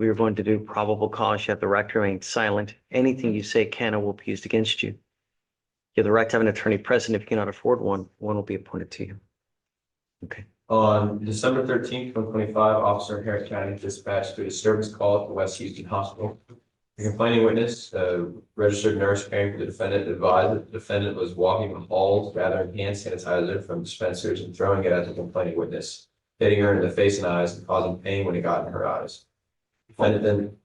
We are going to do probable cause. You have the right to remain silent. Anything you say can or will be used against you. You have the right to have an attorney present. If you cannot afford one, one will be appointed to you. Okay. On December 13th, 2025, Officer Harris County dispatched to a disturbance call at the West Houston Hospital. The complaining witness, a registered nurse caring for the defendant, advised that the defendant was walking the halls, gathering hand sanitizer from dispensers and throwing it at the complaining witness, hitting her in the face and eyes and causing pain when it got in her eyes. Defendant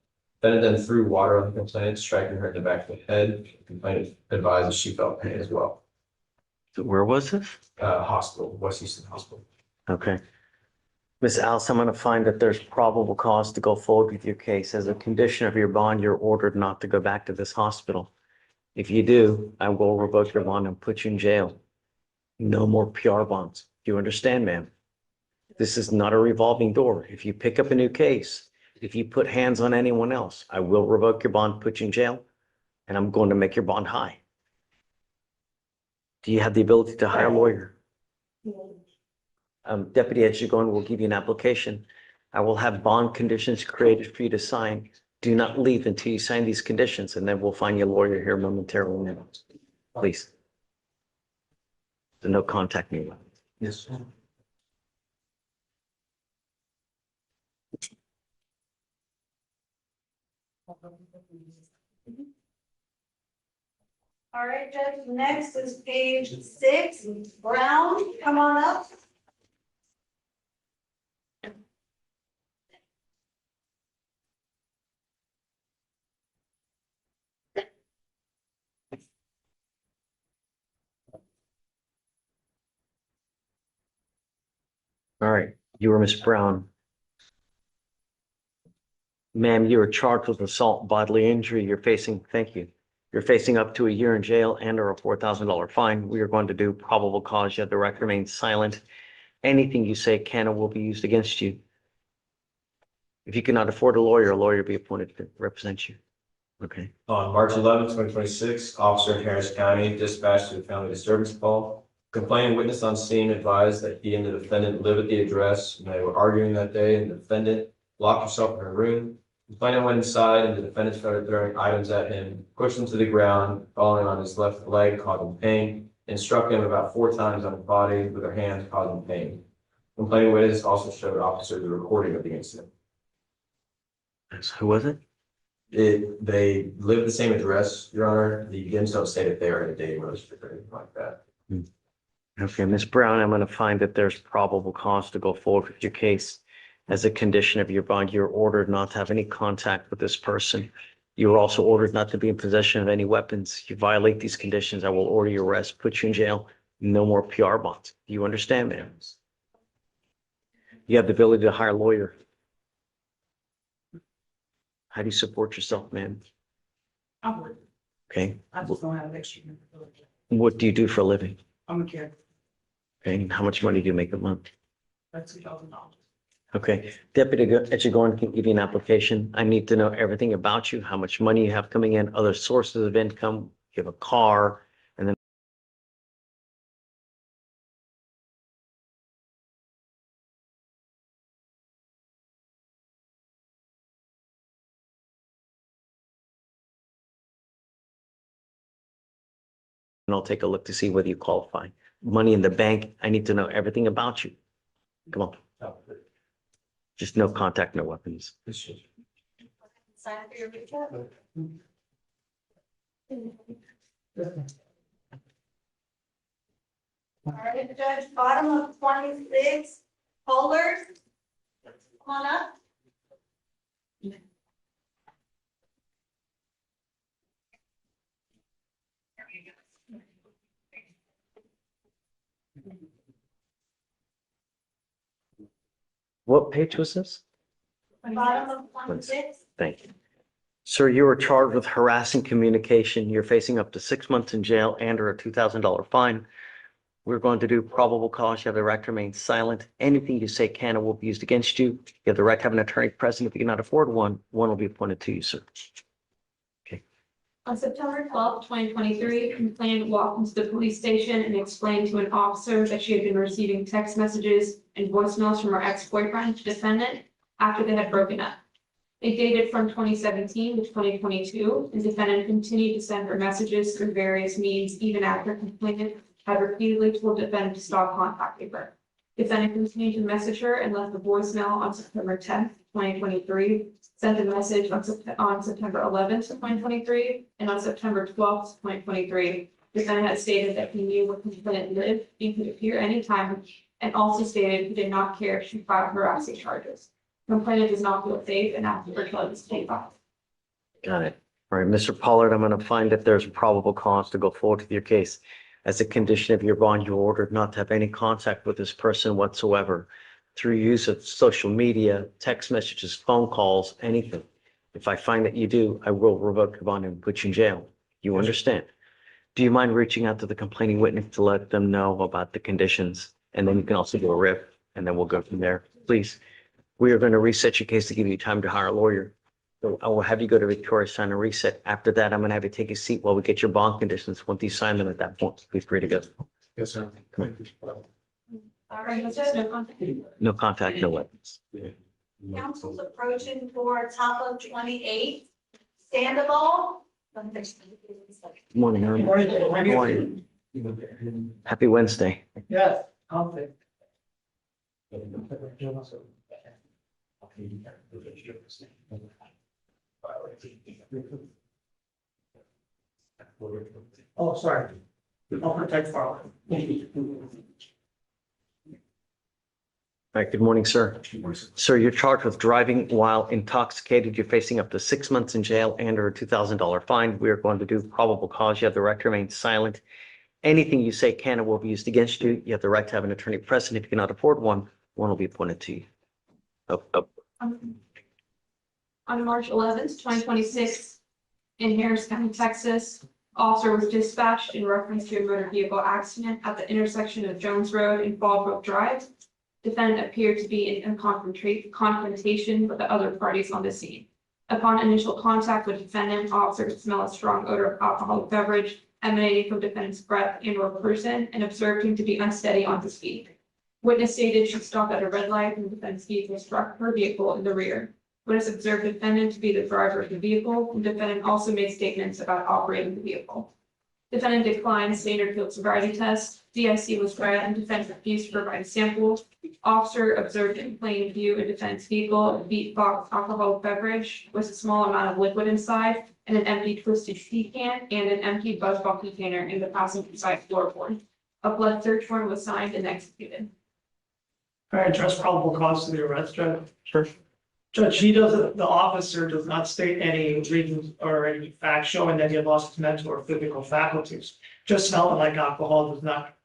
then threw water on the complainant, striking her in the back of the head. The complainant advised that she felt pain as well. So where was this? Hospital, West Houston Hospital. Okay. Ms. Alice, I'm going to find that there's probable cause to go forward with your case. As a condition of your bond, you're ordered not to go back to this hospital. If you do, I will revoke your bond and put you in jail. No more PR bonds. Do you understand, ma'am? This is not a revolving door. If you pick up a new case, if you put hands on anyone else, I will revoke your bond, put you in jail, and I'm going to make your bond high. Do you have the ability to hire a lawyer? Deputy Edgegon will give you an application. I will have bond conditions created for you to sign. Do not leave until you sign these conditions, and then we'll find you a lawyer here momentarily. Please. So no contact me. Yes. All right, Judge, next is page 6, Brown, come on up. All right, you were Miss Brown. Ma'am, you are charged with assault, bodily injury. You're facing, thank you. You're facing up to a year in jail and or a $4,000 fine. We are going to do probable cause. You have the right to remain silent. Anything you say can or will be used against you. If you cannot afford a lawyer will be appointed to represent you. Okay. On March 11th, 2026, Officer in Harris County dispatched to a family disturbance call. Complaining witness on scene advised that he and the defendant live at the address, and they were arguing that day, and the defendant locked herself in her room. The complainant went inside, and the defendant started throwing items at him, pushed him to the ground, falling on his left leg, causing pain, and struck him about 4 times on his body with her hands, causing pain. Complaining witness also showed officers the recording of the incident. Who was it? They live at the same address, Your Honor. The DIMs don't say that they are in a dating relationship or anything like that. Okay, Ms. Brown, I'm going to find that there's probable cause to go forward with your case. As a condition of your bond, you're ordered not to have any contact with this person. You're also ordered not to be in possession of any weapons. You violate these conditions, I will order your arrest, put you in jail. No more PR bonds. Do you understand, ma'am? You have the ability to hire a lawyer. How do you support yourself, ma'am? I'm working. Okay. I just don't have extra. What do you do for a living? I'm a kid. Okay, and how much money do you make a month? That's $2,000. Okay, Deputy Edgegon can give you an application. I need to know everything about you, how much money you have coming in, other sources of income, you have a car, and then I'll take a look to see whether you qualify. Money in the bank, I need to know everything about you. Come on, just no contact, no weapons. Sign for your picture. All right, Judge, bottom of 26, Pollard, come on up. What page was this? Bottom of 26. Thank you. Sir, you are charged with harassing communication. You're facing up to 6 months in jail and or a $2,000 fine. We're going to do probable cause. You have the right to remain silent. Anything you say can or will be used against you. You have the right to have an attorney present. If you cannot afford one, one will be appointed to you, sir. On September 12th, 2023, a complainant walked into the police station and explained to an officer that she had been receiving text messages and voicemails from her ex-boyfriend, defendant, after they had broken up. They dated from 2017 to 2022, and defendant continued to send her messages through various means even after complainant had repeatedly told defendant to stop contacting her. Defendant continued to message her and left a voicemail on September 10th, 2023, sent a message on September 11th, 2023, and on September 12th, 2023. Defendant had stated that he knew where complainant lived and could appear anytime, and also stated he did not care if she filed harassing charges. Complainant does not feel safe and asked for drugs to take off. Got it. All right, Mr. Pollard, I'm going to find that there's probable cause to go forward with your case. As a condition of your bond, you're ordered not to have any contact with this person whatsoever through use of social media, text messages, phone calls, anything. If I find that you do, I will revoke your bond and put you in jail. You understand? Do you mind reaching out to the complaining witness to let them know about the conditions? And then you can also do a RIP, and then we'll go from there. Please, we are going to reset your case to give you time to hire a lawyer. So I will have you go to Victoria, sign a reset. After that, I'm going to have you take a seat while we get your bond conditions. Once you sign them at that point, be free to go. Yes, sir. All right, Just Judge, no contact. No contact, no weapons. council's approaching for top of 28, standable. Morning, Aaron. Morning. Happy Wednesday. Yes, conflict. Oh, sorry. I'll protect Farley. All right, good morning, sir. Sir, you're charged with driving while intoxicated. You're facing up to 6 months in jail and or a $2,000 fine. We are going to do probable cause. You have the right to remain silent. Anything you say can or will be used against you. You have the right to have an attorney present. If you cannot afford one, one will be appointed to you. On March 11th, 2026, in Harris County, Texas, officer was dispatched in reference to a motor vehicle accident at the intersection of Jones Road and Fallbrook Drive. Defendant appeared to be in confrontation with the other parties on the scene. Upon initial contact with defendant, officer could smell a strong odor of alcoholic beverage emanating from defendant's breath and or person and observed him to be unsteady on his feet. Witness stated she stopped at a red light and defendant's vehicle struck her vehicle in the rear. Witness observed defendant to be the driver of the vehicle, and defendant also made statements about operating the vehicle. Defendant declined standard field sobriety test. DIC was read and defendant refused to provide a sample. Officer observed in plain view in defendant's vehicle a beatbox alcoholic beverage with a small amount of liquid inside and an empty twisted tea can and an empty buzzball container in the passenger side floorboard. A blood search warrant was signed and executed. All right, address probable cause to the arrest, Judge. Sure. Judge, the officer does not state any reasons or any facts showing that he had lost his mental or physical faculties. Just smelling like alcohol is not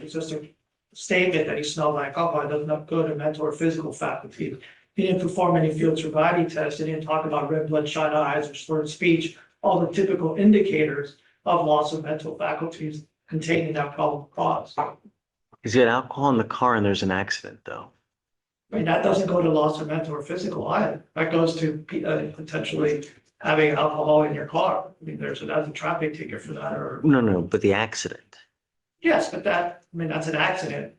just a statement that he smelled like alcohol. It does not go to mental or physical faculties. He didn't perform any field sobriety tests. He didn't talk about red bloodshot eyes or slurred speech, all the typical indicators of loss of mental faculties contained in that probable cause. He's got alcohol in the car and there's an accident though. I mean, that doesn't go to loss of mental or physical either. That goes to potentially having alcohol in your car. I mean, that's a traffic ticket for that or. No, but the accident. Yes, but that's an accident.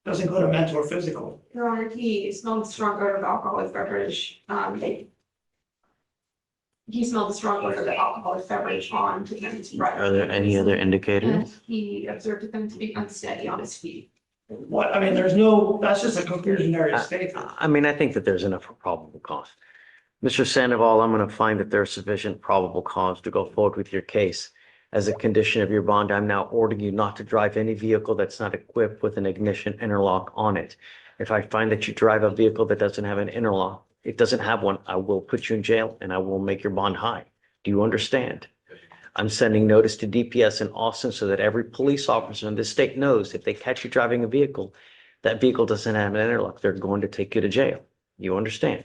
Doesn't go to mental or physical. Your Honor, he smelled the strong odor of alcoholic beverage. He smelled the strong odor of the alcoholic beverage on defendant's breath. Are there any other indicators? And he observed defendant to be unsteady on his feet. What, I mean, that's just a conclusionary statement. I mean, I think that there's enough for probable cause. Mr. Sandoval, I'm going to find that there's sufficient probable cause to go forward with your case. As a condition of your bond, I'm now ordering you not to drive any vehicle that's not equipped with an ignition interlock on it. If I find that you drive a vehicle that doesn't have an interlock, it doesn't have one, I will put you in jail and I will make your bond high. Do you understand? I'm sending notice to DPS in Austin so that every police officer in this state knows if they catch you driving a vehicle, that vehicle doesn't have an interlock, they're going to take you to jail. You understand?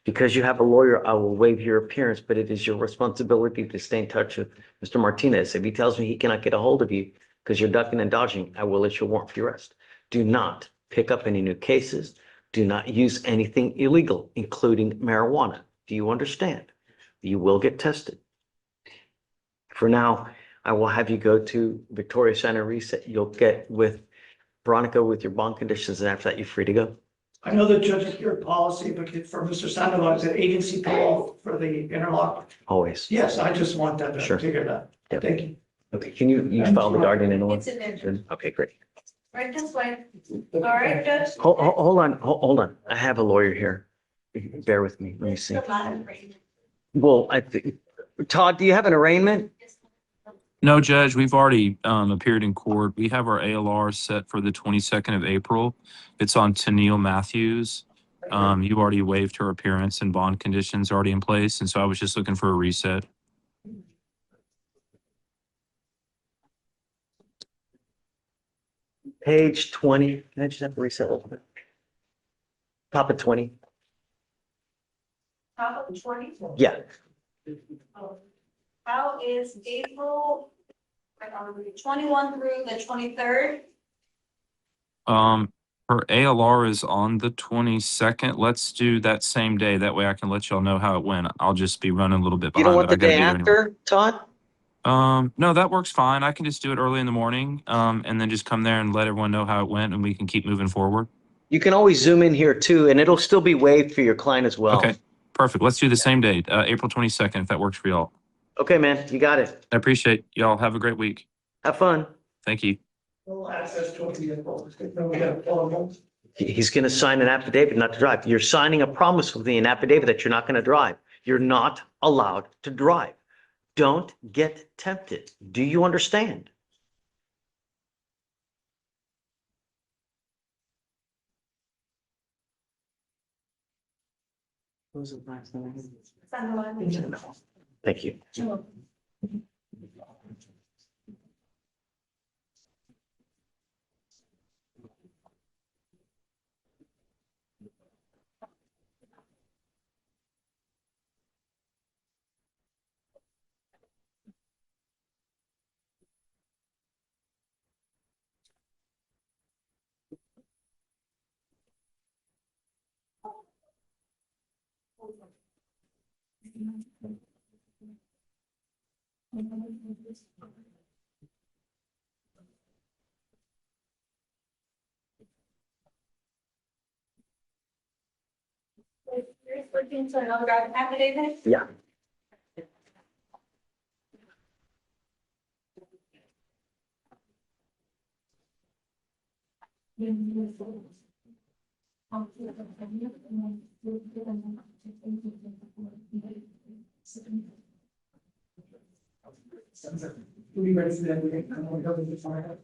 Because you have a lawyer, I will waive your appearance, but it is your responsibility to stay in touch with Mr. Martinez. If he tells me he cannot get a hold of you because you're ducking and dodging, I will issue a warrant for your arrest. Do not pick up any new cases. Do not use anything illegal, including marijuana. Do you understand? You will get tested. For now, I will have you go to Victoria Center Reset. You'll get with Veronica with your bond conditions, and after that, you're free to go. I know the judge's your policy, but for Mr. Sandoval, is it agency parole for the interlock? Always. Yes, I just want that to Sure. figure that. Yep. Thank you. Okay, can you file the guardian in order? It's in there. Good. Okay, great. Right this way. All right, Judge. Hold on. I have a lawyer here. Bear with me. Let me see. Well, I think, Todd, do you have an arraignment? No, Judge, we've already appeared in court. We have our ALR set for the 22nd of April. It's on Tennille Matthews. You already waived her appearance and bond conditions already in place, and so I was just looking for a reset. Page 20. Can I just have a reset a little bit? Top of 20. Top of 20. Yeah. How is April 21 through the 23rd? Her ALR is on the 22nd. Let's do that same day. That way I can let y'all know how it went. I'll just be running a little bit You behind. don't want but the I gotta day do it anyway. after, Todd? No, that works fine. I can just do it early in the morning, and then just come there and let everyone know how it went, and we can keep moving forward. You can always zoom in here too, and it'll still be waived for your client as well. Okay, perfect. Let's do the same date, April 22nd, if that works for y'all. Okay, man, you got it. I appreciate y'all. Have a great week. Have fun. Thank you. Full access to a vehicle. Then we have all He's going to sign an affidavit not to drive. You're signing a promise with me, an affidavit that you're not going to drive. You're not allowed to drive. Don't get tempted. Do you understand? What was it last name? Thank you. You're looking to another driving affidavit? Yeah. We ready for that? We can go to the fire.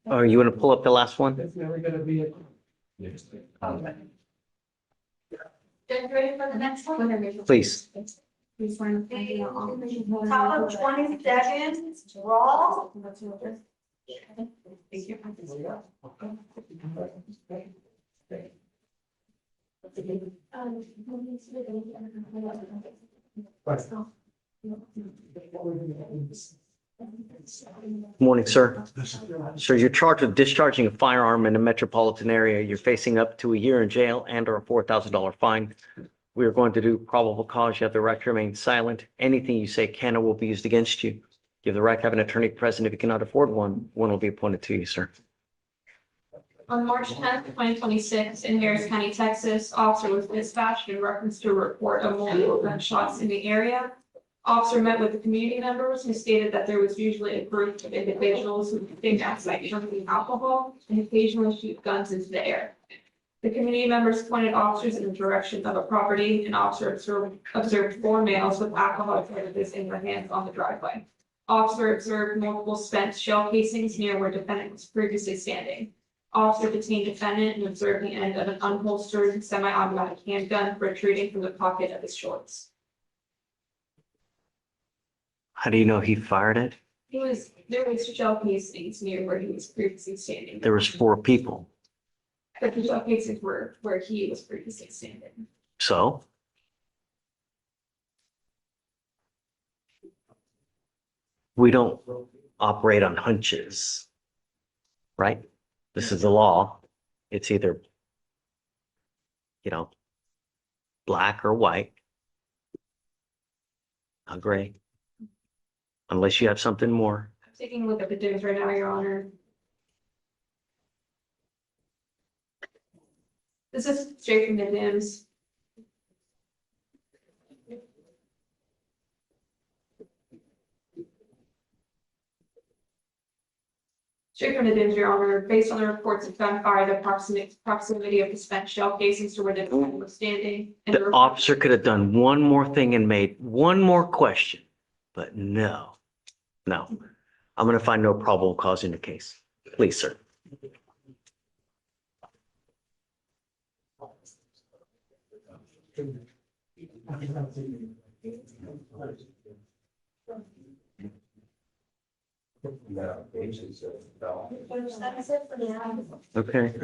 Oh, you want to pull up the last one? That's never gonna be a. Judge, ready for the next one? Please. Top of 27, raw. Morning, sir. Sir, you're charged with discharging a firearm in a metropolitan area. You're facing up to a year in jail and or a $4,000 fine. We are going to do probable cause. You have the right to remain silent. Anything you say can or will be used against you. You have the right to have an attorney present. If you cannot afford one, one will be appointed to you, sir. On March 10th, 2026, in Harris County, Texas, officer was dispatched in reference to a report of multiple gunshots in the area. Officer met with the community members who stated that there was usually a group of individuals who think outside drinking alcohol and occasionally shoot guns into the air. The community members pointed officers in the direction of a property, and officer observed 4 males with alcoholic beverages in their hands on the driveway. Officer observed multiple spent shell casings near where defendant was previously standing. Officer detained defendant and observed the end of an unholstered semi-automatic handgun protruding from the pocket of his shorts. How do you know he fired it? There was shell casings near where he was previously standing. There was 4 people. But the shell casings were where he was previously standing. So? We don't operate on hunches, right? This is the law. It's either, black or white. Not gray. Unless you have something more. I'm taking a look at the dims right now, Your Honor. This is straight from the DIMS. Straight from the DIMS, Your Honor, based on the reports of gunfire, the proximity of the spent shell casings to where the defendant was standing. And The officer could have done one more thing and made one more question, but no. I'm gonna find no probable cause in the case. Please, sir. That's it for now. Okay.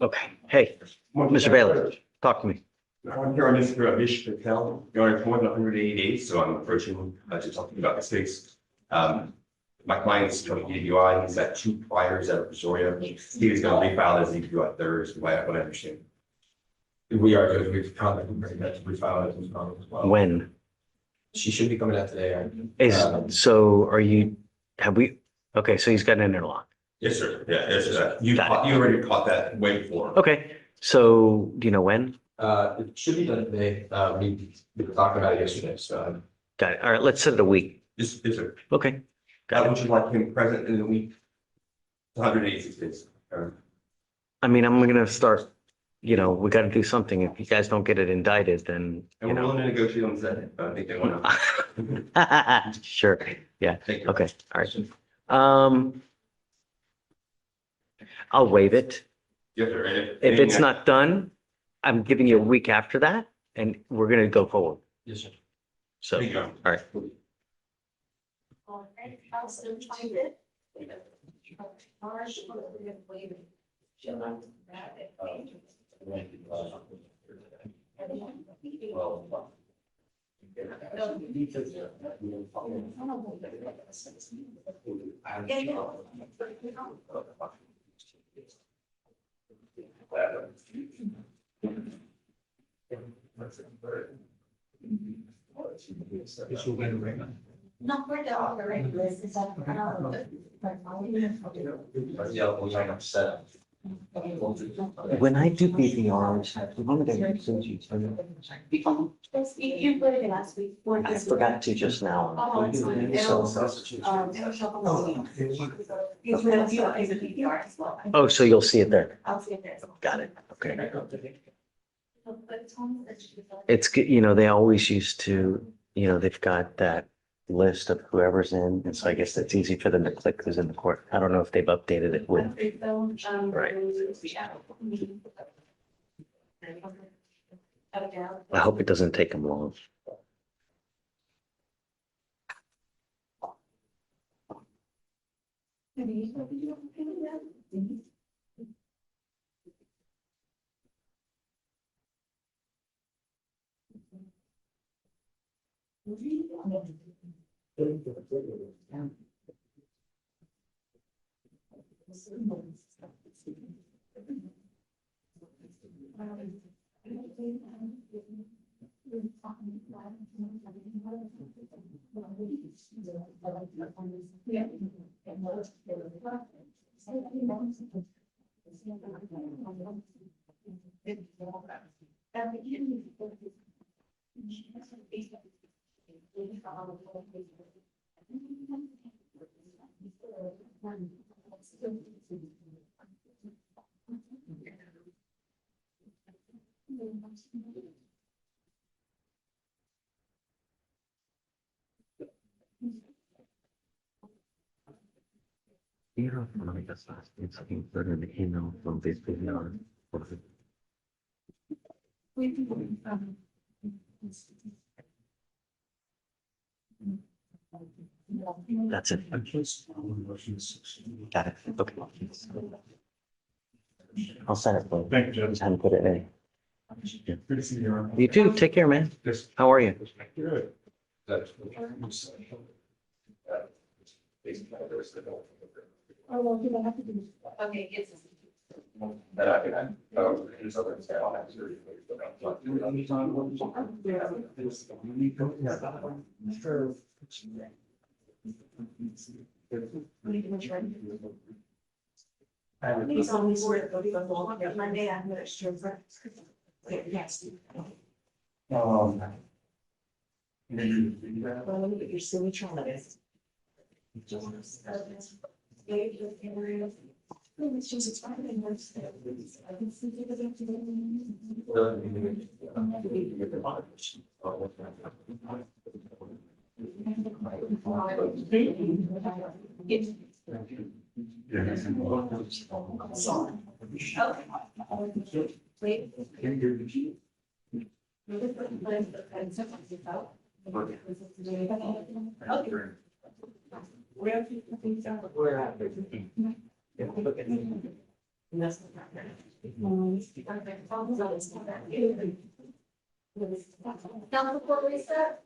Okay. Hey, Mr. Bailey, talk to me. I'm here on this for Vish Patel. Your Honor, it's more than 180 days, so I'm approaching to talking about this case. My client is coming to DUI. He's got 2 priors out of Brazoria. He was going to refile his DUI Thursday, what I understand. We are good. We've contacted that to refile it as well. When? She should be coming out today. So are you, have we, okay, so he's got an interlock. Yes, sir. Yeah, yes, sir. You Got you already caught that way before. Okay, so do you know when? It should be done today. We were talking about it yesterday, so. Got it. All right, let's set it a week. Yes, sir. Okay. Got Would it. you like him present in the week? 186 days. I mean, I'm gonna start, we gotta do something. If you guys don't get it indicted, then, And we're willing to negotiate on the second. I think they want to. Sure, yeah, Thank you. okay, all right. I'll waive it. Yes, sir. If it's not done, I'm giving you a week after that and we're gonna go forward. Yes, sir. So, Thank you. all right. All right, I'll still find it. Not for the operating list, is that? Yeah, we'll try to set up. When I do BVRs, the one that I sent you to, You put it last week. I forgot to just now. Oh, it's fine. It'll, it'll show up on the. Oh, so you'll see it there. I'll see it there. Got it. Okay. It's, they always used to, they've got that list of whoever's in. And so I guess that's easy for them to click who's in the court. I don't know if they've updated it with, Right. I hope it doesn't take them long. You know, from like this last, it's looking for an email from this video. That's it. Got it. Okay. I'll send it. For you. Thank you, Judge. Just hadn't put it in. Good to see you around. You too. Take care, man. Yes. How are you? Good. That's. Okay, it's. These always were the Monday, I'm gonna show for. Yes. Well, let me get your signature on this. It's just, it's fine. I can see Down before we start.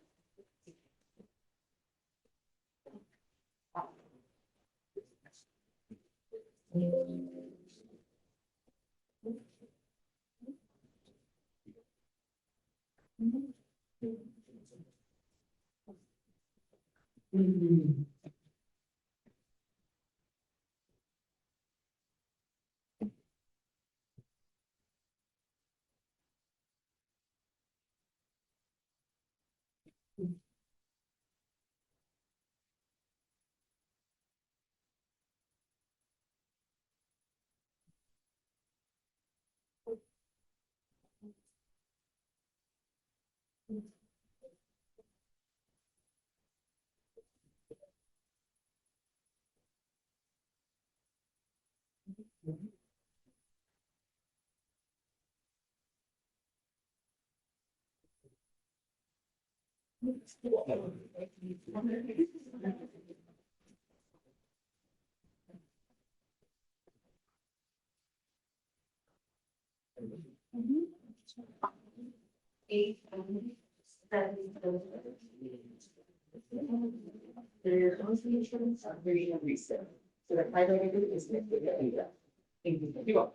Eight. There's also insurance on version of resale. So the primary is. Thank you. You're welcome.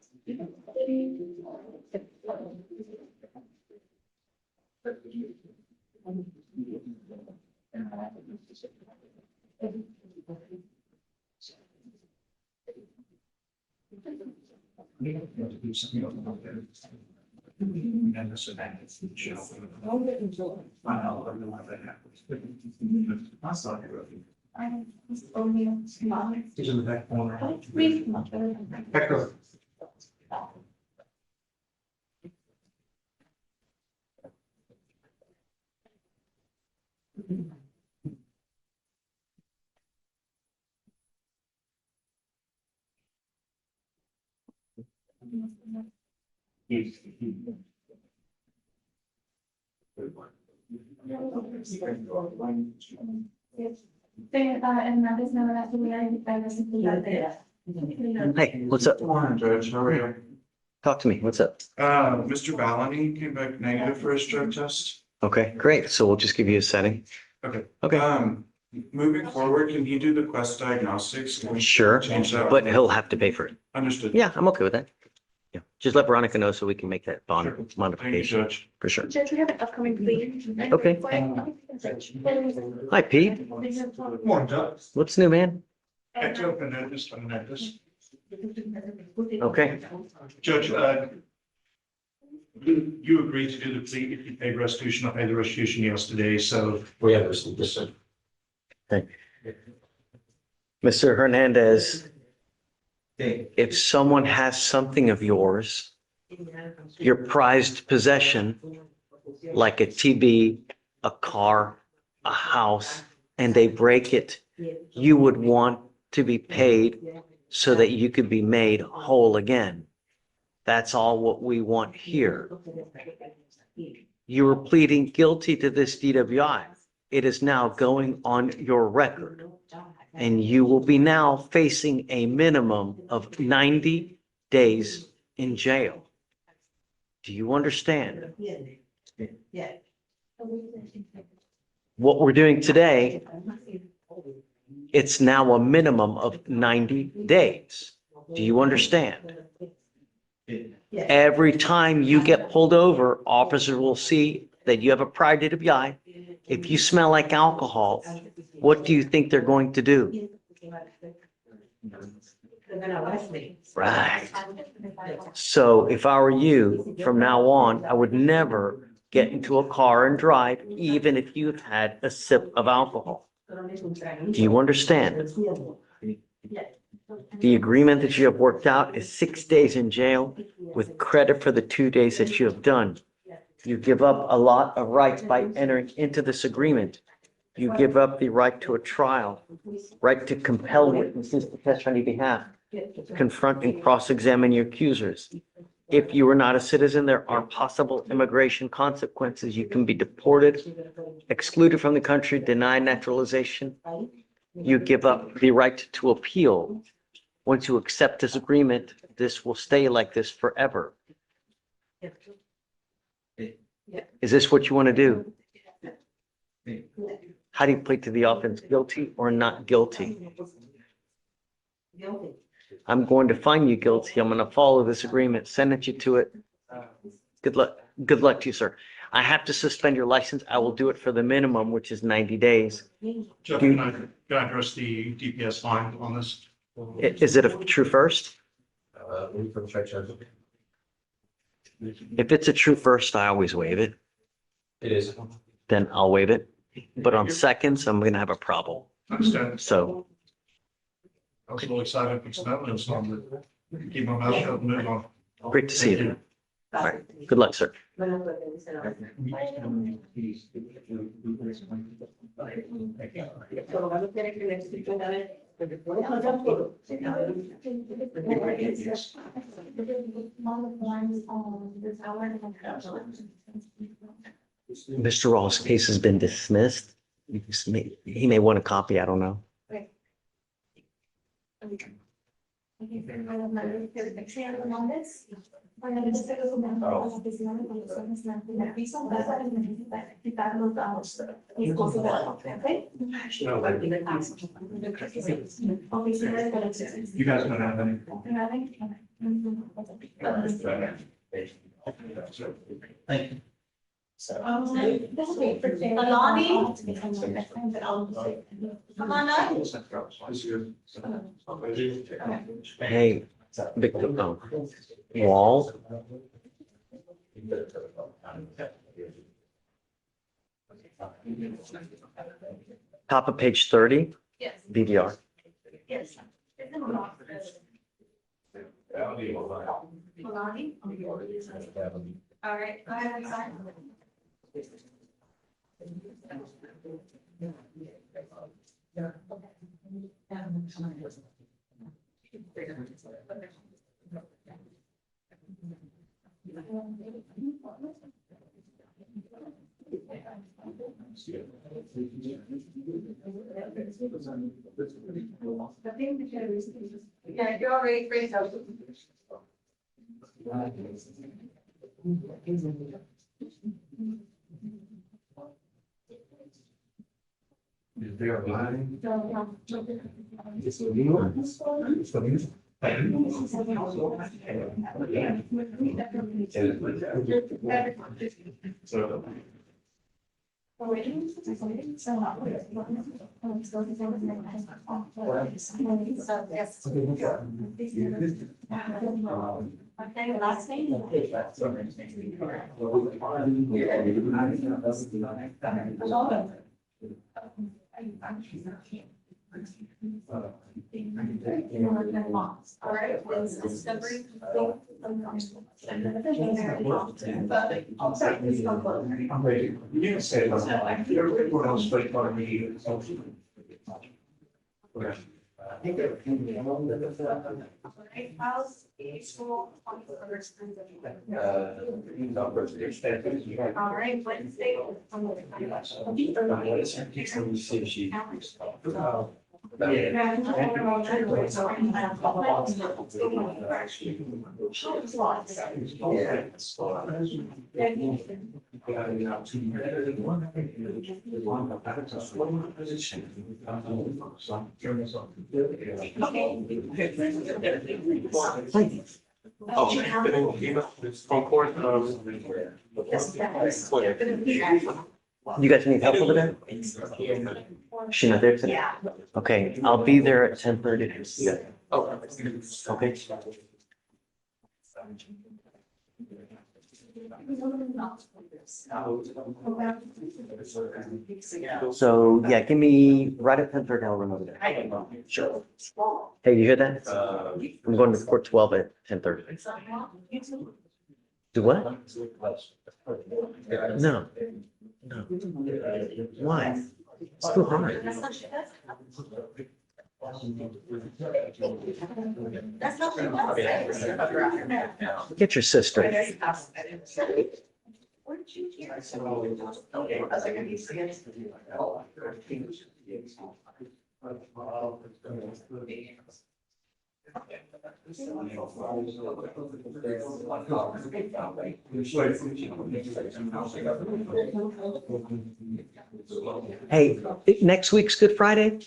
I saw you. It's only a small. He's in the back corner. Back door. And that is never that we are. Hey, what's up? Morning, Judge. How are you? Talk to me. What's up? Mr. Ballany came back negative for his drug test. Okay, great. So we'll just give you a setting. Okay. Okay. Moving forward, can you do the Quest diagnostics? Can we Sure, Change that. but he'll have to pay for it. Understood. Yeah, I'm okay with that. Yeah, just let Veronica know so we can make that Sure. bond Thank you, modification, Judge. for sure. Judge, we have an upcoming plea. Okay. Hi, Pete. Morning, Judge. What's new, man? I took the notice on this. Okay. Judge, you agreed to do the plea if you paid restitution. I paid the restitution yesterday, so. We have received this, sir. Mr. Hernandez, if someone has something of yours, your prized possession, like a TV, a car, a house, and they break it, you would want to be paid so that you could be made whole again. That's all what we want here. You were pleading guilty to this DWI. It is now going on your record. And you will be now facing a minimum of 90 days in jail. Do you understand? What we're doing today, it's now a minimum of 90 days. Do you understand? Every time you get pulled over, officers will see that you have a prior DWI. If you smell like alcohol, what do you think they're going to do? Right. So if I were you, from now on, I would never get into a car and drive, even if you've had a sip of alcohol. Do you understand? The agreement that you have worked out is 6 days in jail with credit for the 2 days that you have done. You give up a lot of rights by entering into this agreement. You give up the right to a trial, right to compel witnesses to testify on your behalf, confront and cross-examine your accusers. If you are not a citizen, there are possible immigration consequences. You can be deported, excluded from the country, denied naturalization. You give up the right to appeal. Once you accept this agreement, this will stay like this forever. Is this what you want to do? How do you plead to the offense, guilty or not guilty? I'm going to find you guilty. I'm going to follow this agreement, sentence you to it. Good luck. Good luck to you, sir. I have to suspend your license. I will do it for the minimum, which is 90 days. Judge, can I address the DPS fine on this? Is it a true first? We can check, Judge. If it's a true first, I always waive it. It is. Then I'll waive it. But on seconds, I'm going to have a problem. Understand. So, I was a little excited for that, so I'm gonna keep my mouth shut and move on. great to see you. All right. Good luck, sir. Mr. Rawls' case has been dismissed. He may want a copy. I don't know. You guys don't have any? Thank you. Alani? Come on up. Hey, Victor, Wall. Top of page 30, Yes. BDR. Yes. Alani? All right, go ahead and sign. Yeah, you're all ready, ready to go. Is there a line? So. Last name? All right. Discovery. You can say that. Everyone else spoke on me. All right, Wednesday. You guys need help over there? She not there today? Yeah. Okay, I'll be there at 10:30. Okay. So, yeah, give me right at 10:30, I'll run over there. Sure. Hey, you hear that? I'm going to court 12 at 10:30. Do what? No. No. Why? It's too hard. That's not what she Get your sister. does. Where did you hear? Okay, I was like, I'm used to it. Hey, next week's Good Friday?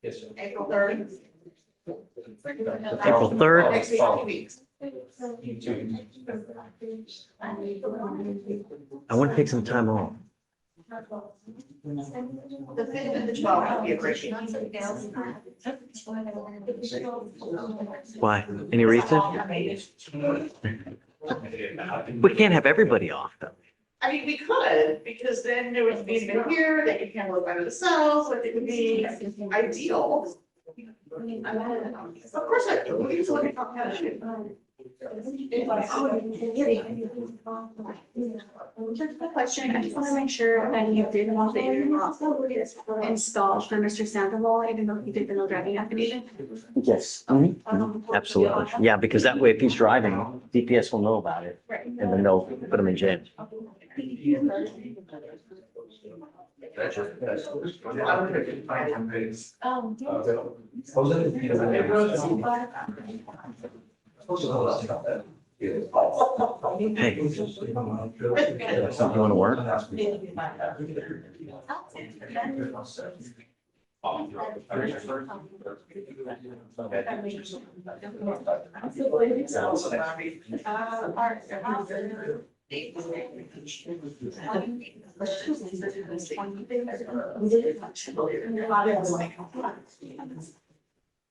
April 3rd. April 3rd? Next week, 2 weeks. I want to take some time off. The 5th and the 12th would be a great. Why? Any reason? We can't have everybody off though. I mean, we could, because then there would be even here, they could handle it by themselves, but it would be ideal. Of course I do. We just look at Just a question, I just want to make sure that you did want the installed for Mr. Sandoval, even though he did the no driving affidavit. Yes. Absolutely. Yeah, because that way if he's driving, DPS will know about it and then they'll put him in jail. Hey. Something you want to work?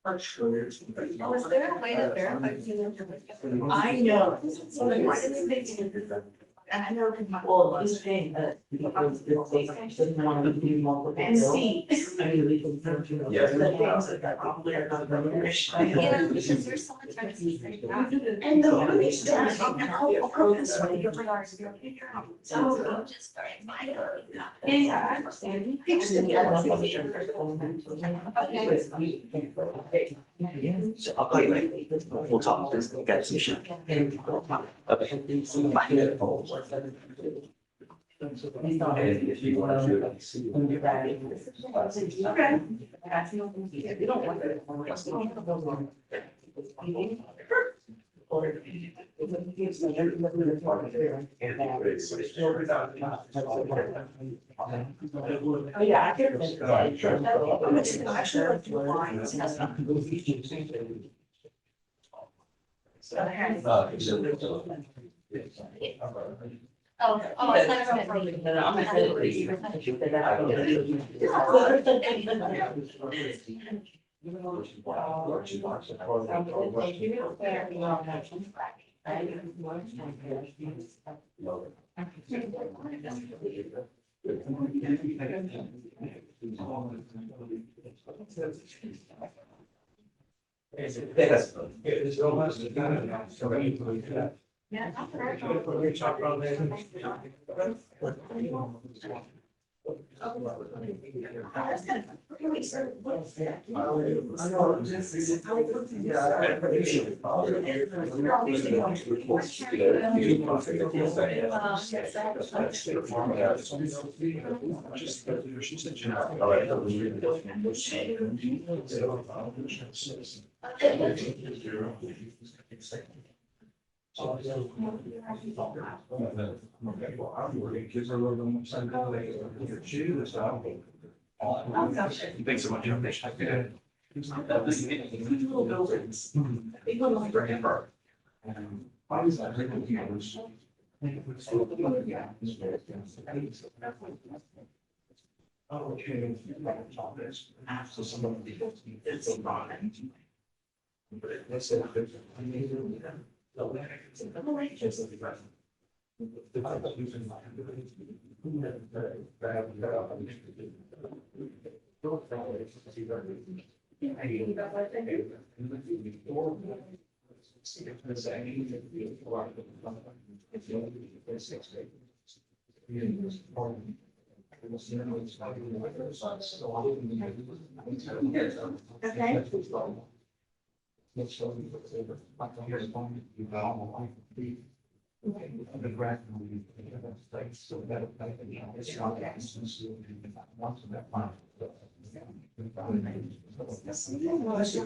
Was there a way to verify? I know. And I know. Well, this thing, and see. Yes. Because there's so much time to see. And the money's done, I'll go this way. So just starting. Yeah, I understand. So I'll call you later. We'll talk. Got some shit. Okay. Bye. If you want to. Yeah, I can. Actually, like two lines. Oh, it's not from. Yeah. Thanks so much. Okay.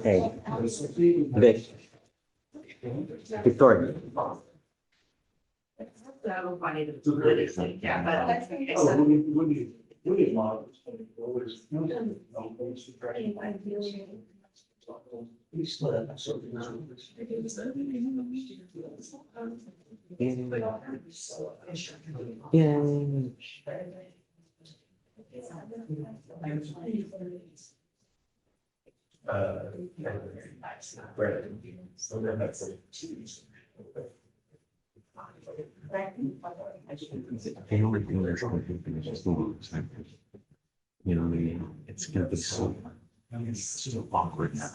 Hey, Vic. Victoria. Yeah, but. The only thing that's going to happen is just you know what I mean? It's gonna be so, it's so awkward now.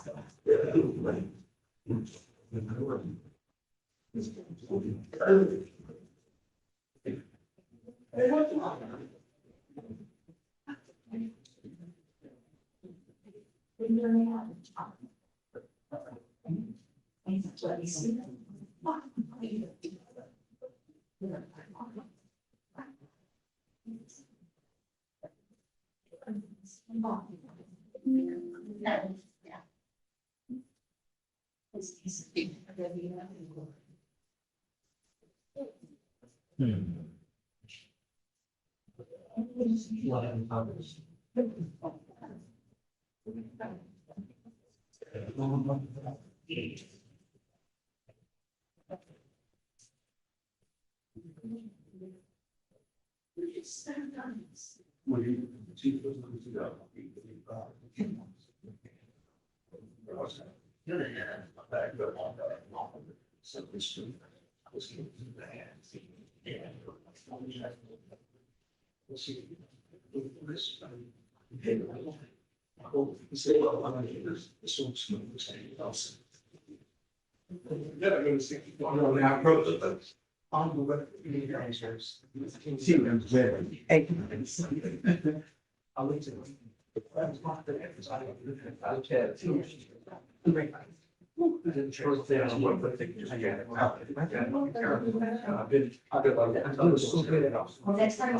Next time.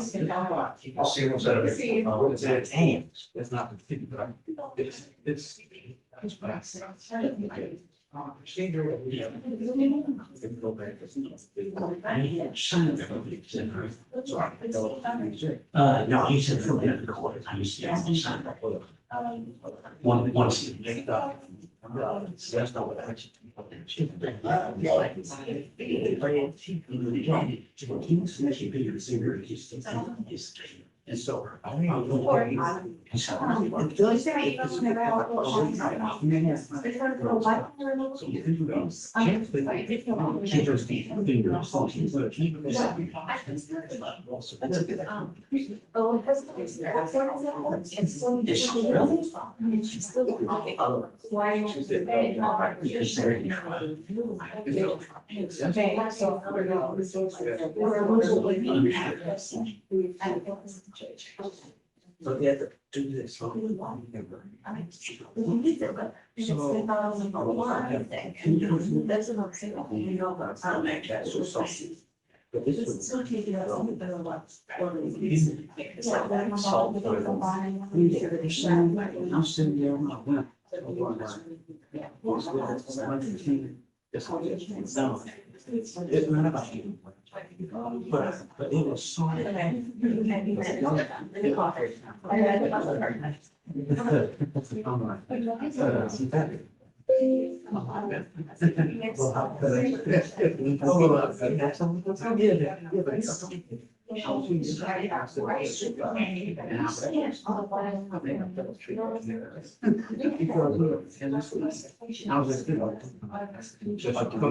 Damn. It's not. It's. No, he said from the end of the court, I used to sign up for one seat picked up. So that's not what I actually. And so. So they had to do this. But this was. I'm sitting there on my lap. It's not about you. But it was so.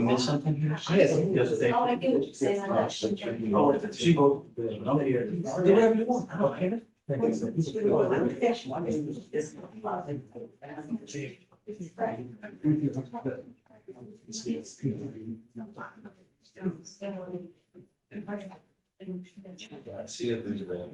Miss something here? Oh, she go. I'm here. Do whatever you want. Okay. See if there's a later.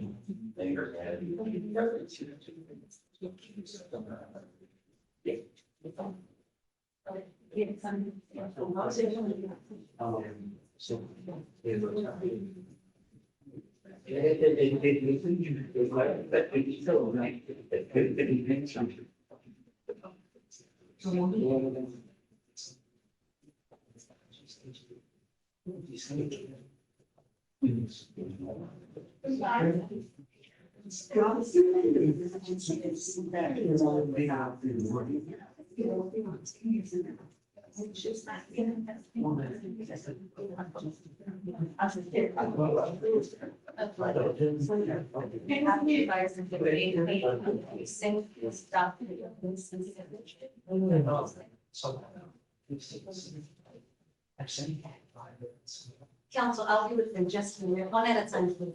Council, I'll be within just a minute, one at a time, please.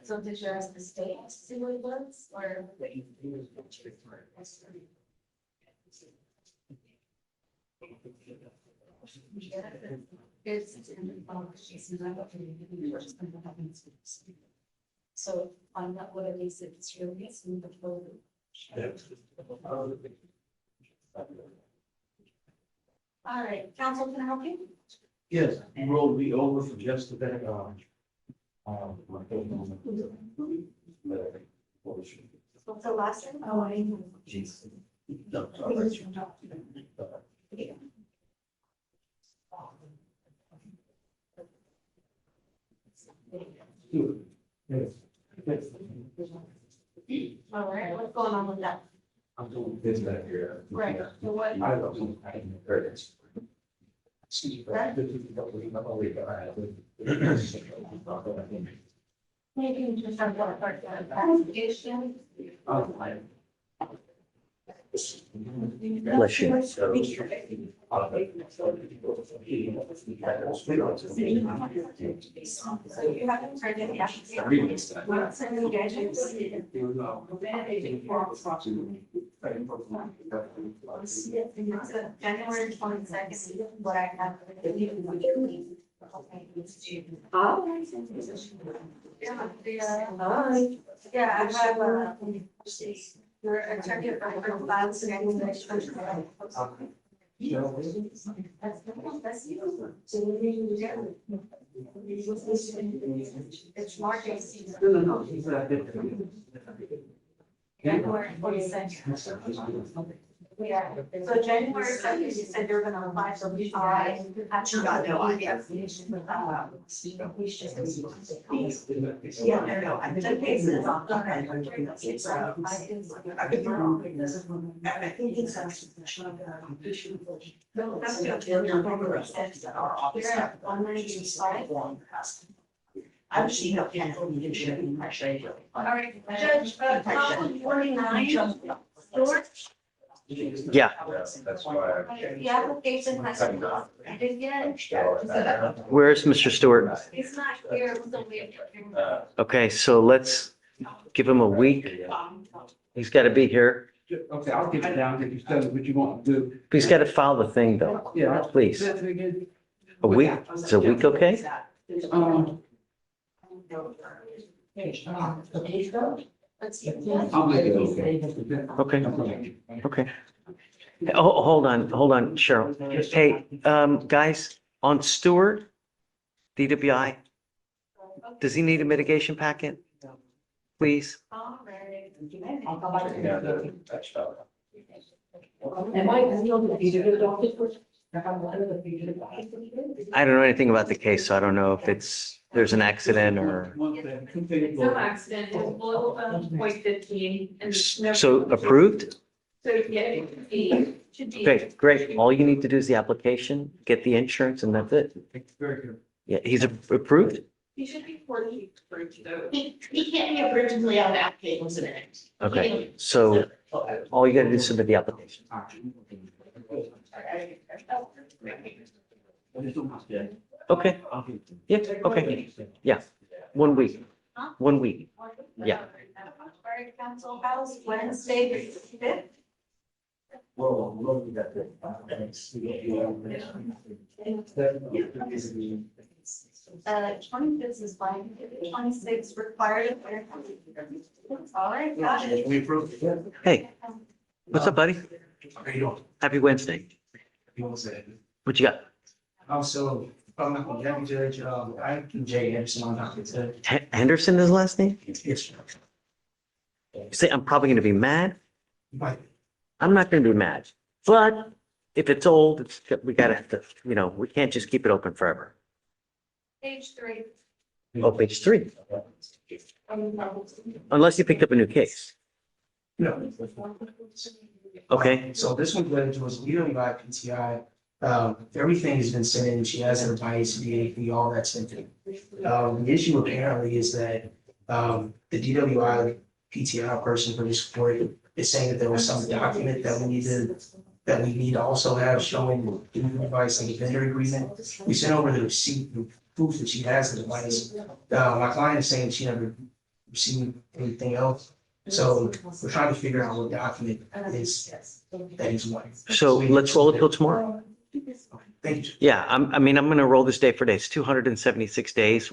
So did you ask the state to see what it was, or? So find out what it is it's really, and the photo. All right, council, can I help you? Yes, you rolled me over for just a bit. What's the last name? Oh, I know. Jeez. No, sorry. All right, what's going on with that? I'm doing this back here. Right, so what? I don't know. I haven't heard it. Maybe just start with part of the investigation. Bless you. So you haven't turned in the application. Well, send you guys January 22nd, what I have. Yeah, I have Your attorney files against It's March 18th. January 22nd. Yeah, so January 2nd, you said you're gonna apply for I actually got no idea. Yeah, no, I the case is on. I could be wrong. I think it's. No, that's good. We're at 195. I've seen a pencil, you can show me my shade. All right, Judge, column 49. George? Yeah, That's why. The application has been completed yet. where's Mr. Stewart? It's not here, it was a waiver. Okay, so let's give him a week. He's got to be here. Okay, I'll get it down, if you tell me what you want to do. He's got to file the thing though. Yeah. Please. A week? Is a week okay? I'll make it okay. Okay, okay. Oh, hold on, Cheryl. Hey, guys, on Stewart, DWI, does he need a mitigation packet? Please? Am I still the docket first? I don't know anything about the case, so I don't know if there's an accident or, No accident, it's below, 0.15 and no. so approved? So, yeah, it should be. Okay, great. All you need to do is the application, get the insurance, and that's it. Very good. Yeah, he's approved? He should be 40 approved though. He can't be originally on the application, wasn't it? Okay, so all you gotta do is submit the application. Okay, yeah, okay, yeah, 1 week, 1 week. Yeah. Fire Council House, Wednesday, the 5th. Twenty-fifth is fine, 26 required. All right, got it. We approve. Hey, what's up, buddy? How you doing? Happy Wednesday. You want to say? What you got? Also, I'm not gonna have Judge, I can Jay Anderson on that. Henderson is his last name? Yes. You say I'm probably gonna be mad? Right. I'm not gonna be mad, but if it's old, we gotta have to, we can't just keep it open forever. Page 3. Oh, page 3, unless you picked up a new case. No. Okay, So this one was legally by PTI. Everything has been sent in. She has her bias, VAT, all that sent in. The issue apparently is that, the DWI PTI person for this court is saying that there was some document that we need to also have showing the device and the vendor agreement. We sent over the receipt, the proof that she has the device. My client is saying she never received anything else. So we're trying to figure out what document is that he's wanting. so let's roll it till tomorrow. Thank you. Yeah, I'm gonna roll this day for day. It's 276 days.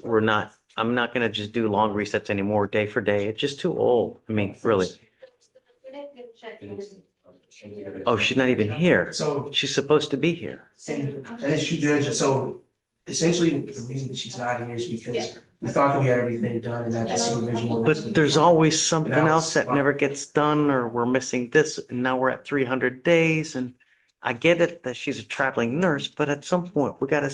I'm not gonna just do long resets anymore, day for day. It's just too old. I mean, really. Oh, she's not even here. So, She's supposed to be here. and as she judge, so essentially the reason that she's not here is because we thought that we had everything done and that just individual. But there's always something else that never gets done, or we're missing this, and now we're at 300 days, and I get it that she's a traveling nurse, but at some point, we gotta,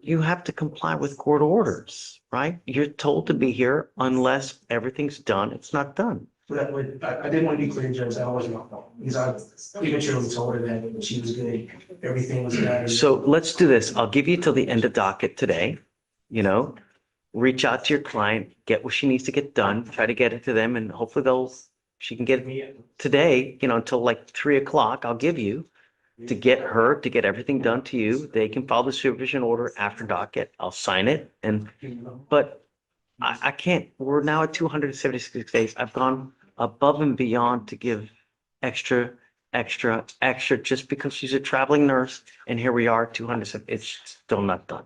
you have to comply with court orders, right? You're told to be here unless everything's done, it's not done. But I didn't want to be clear, Judge, that wasn't my fault, because I prematurely told her that she was good, everything was done. So let's do this. I'll give you till the end of docket today, reach out to your client, get what she needs to get done, try to get it to them, and hopefully she can get it today, until like 3 o'clock, I'll give you to get everything done to you. They can file the supervision order after docket. I'll sign it, but I can't, we're now at 276 days. I've gone above and beyond to give extra, just because she's a traveling nurse, and here we are, 200, it's still not done.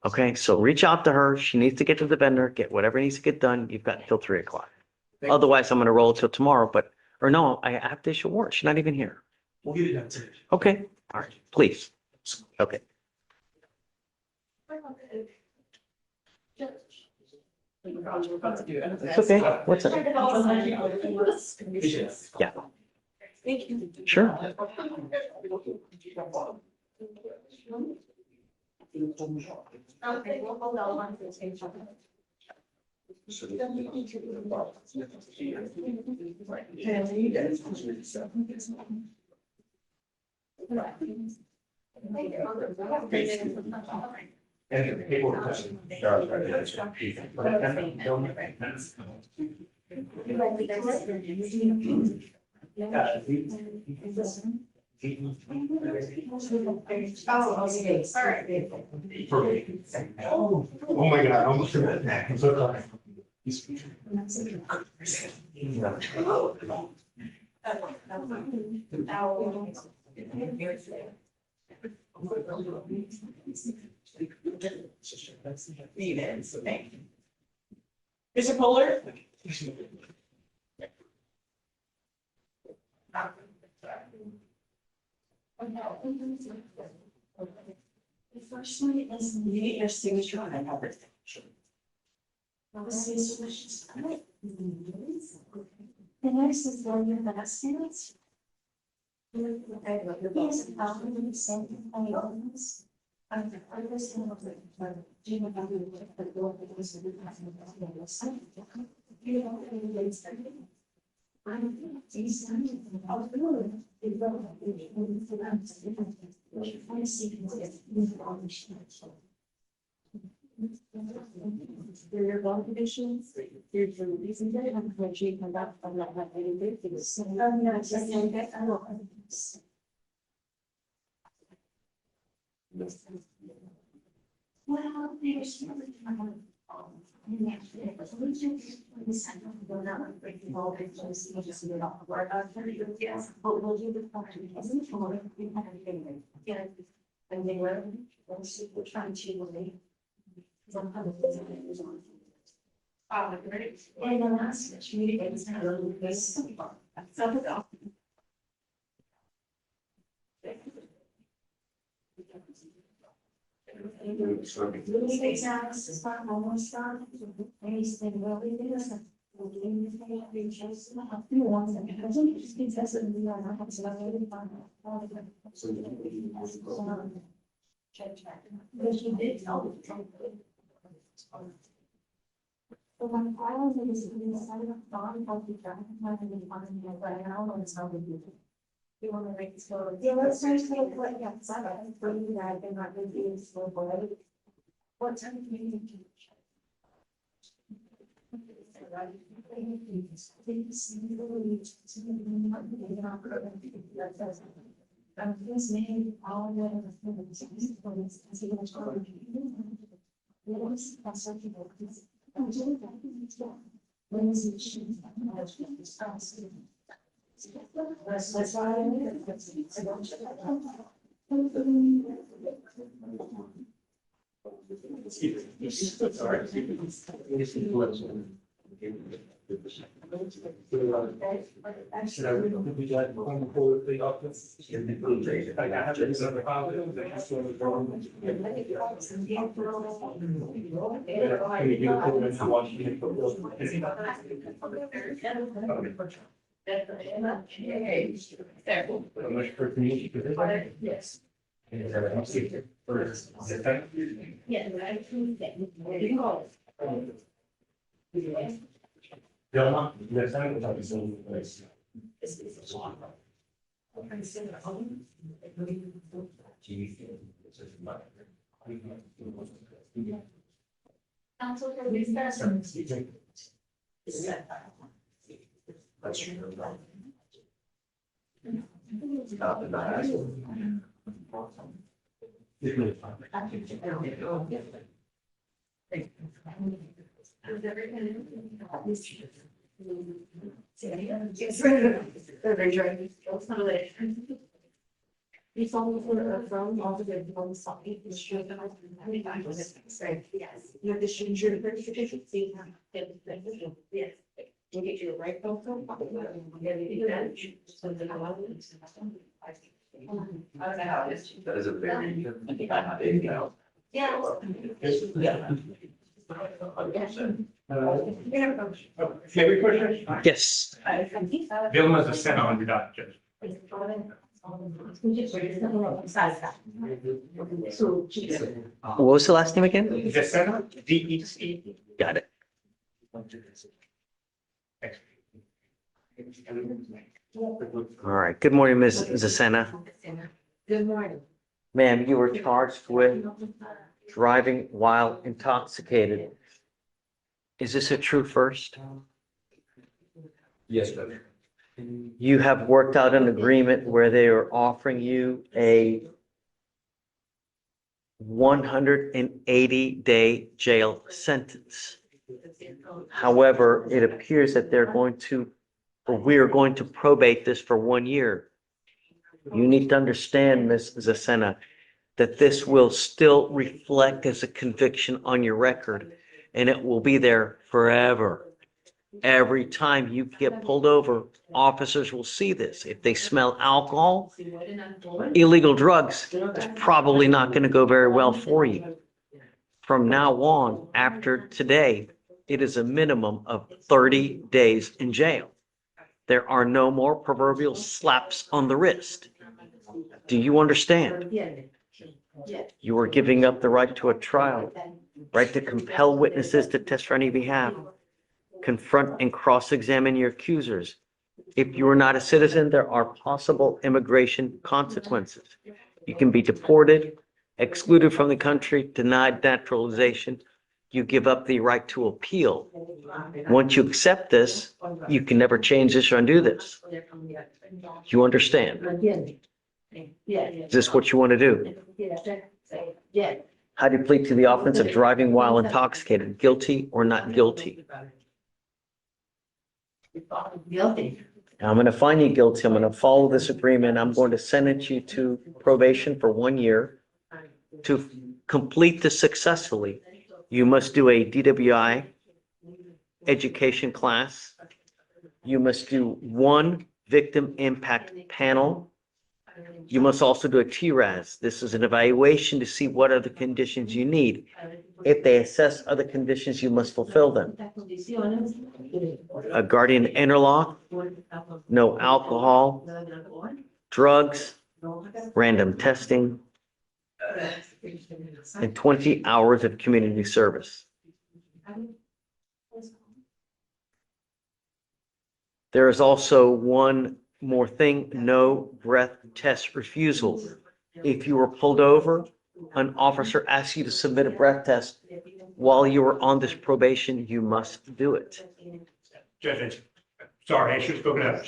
Okay, so reach out to her. She needs to get to the vendor, get whatever needs to get done. You've got till 3 o'clock. Otherwise, I'm gonna roll till tomorrow, but, or no, I have to issue a warrant. She's not even here. We'll get it done today. Okay, all right, please. Okay. It's okay. What's it? Yeah. Thank you. Sure. Okay, we'll hold on one second. And the paperwork. Oh, okay, all right. Oh my God, I almost forgot that. I'm so sorry. Mr. Fuller? The first one is your signature on everything. The next is where your last sentence. Yes, the same items. I'm the person of the Jim. You don't I'm your law conditions, here's your reason that I'm going to come back from that. Well, there's yes, but we'll do the part. And they were trying to. And the last meeting is this. Almost done. Anything really is. But you did tell me. So when I was in this inside of dawn, I'll be trying to find any fun right now, and it's not good. You want to make it slow? Yeah, let's try to take like outside. For you, I've been not going to be slow boy. What time do you need to? I'm just maybe all that's why yes. Yeah, right. You can go. Council for discussion. You saw me from all the way from Saki. Yes, you're the stranger certificate. Yes. We'll get you. right? That is a very. Maybe question? Yes. Bill as a center on the docket, Judge. What was the last name again? The center, DEC. Got it. All right. Good morning, Ms. Zasena. Good morning. Ma'am, you were charged with driving while intoxicated. Is this a true first? Yes, Judge. You have worked out an agreement where they are offering you a 180-day jail sentence. However, it appears that they're going to, or we are going to probate this for 1 year. You need to understand, Ms. Zasena, that this will still reflect as a conviction on your record, and it will be there forever. Every time you get pulled over, officers will see this. If they smell alcohol, illegal drugs, it's probably not going to go very well for you. From now on, after today, it is a minimum of 30 days in jail. There are no more proverbial slaps on the wrist. Do you understand? You are giving up the right to a trial, right to compel witnesses to testify on your behalf, confront and cross-examine your accusers. If you are not a citizen, there are possible immigration consequences. You can be deported, excluded from the country, denied naturalization. You give up the right to appeal. Once you accept this, you can never change this or undo this. You understand? Is this what you want to do? How do you plead to the offense of driving while intoxicated? Guilty or not guilty? Guilty. I'm going to find you guilty. I'm going to follow this agreement. I'm going to sentence you to probation for 1 year. To complete this successfully, you must do a DWI education class. You must do 1 victim impact panel. You must also do a TRAS. This is an evaluation to see what other conditions you need. If they assess other conditions, you must fulfill them. A guardian interlock, no alcohol, drugs, random testing, and 20 hours of community service. There is also one more thing, no breath test refusal. If you were pulled over, an officer asks you to submit a breath test while you are on this probation, you must do it. Judge, sorry, I should have spoken up.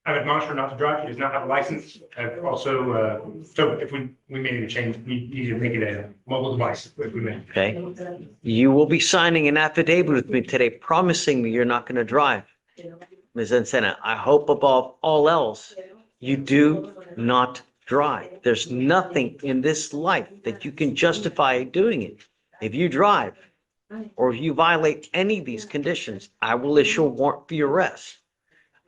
I've admonished her not to drive. She does not have a license. I've also, so if we made a change, we need to make it a mobile device if we may. Okay. You will be signing an affidavit with me today promising me you're not going to drive. Ms. Encena, I hope above all else, you do not drive. There's nothing in this life that you can justify doing it. If you drive or if you violate any of these conditions, I will issue a warrant for your arrest.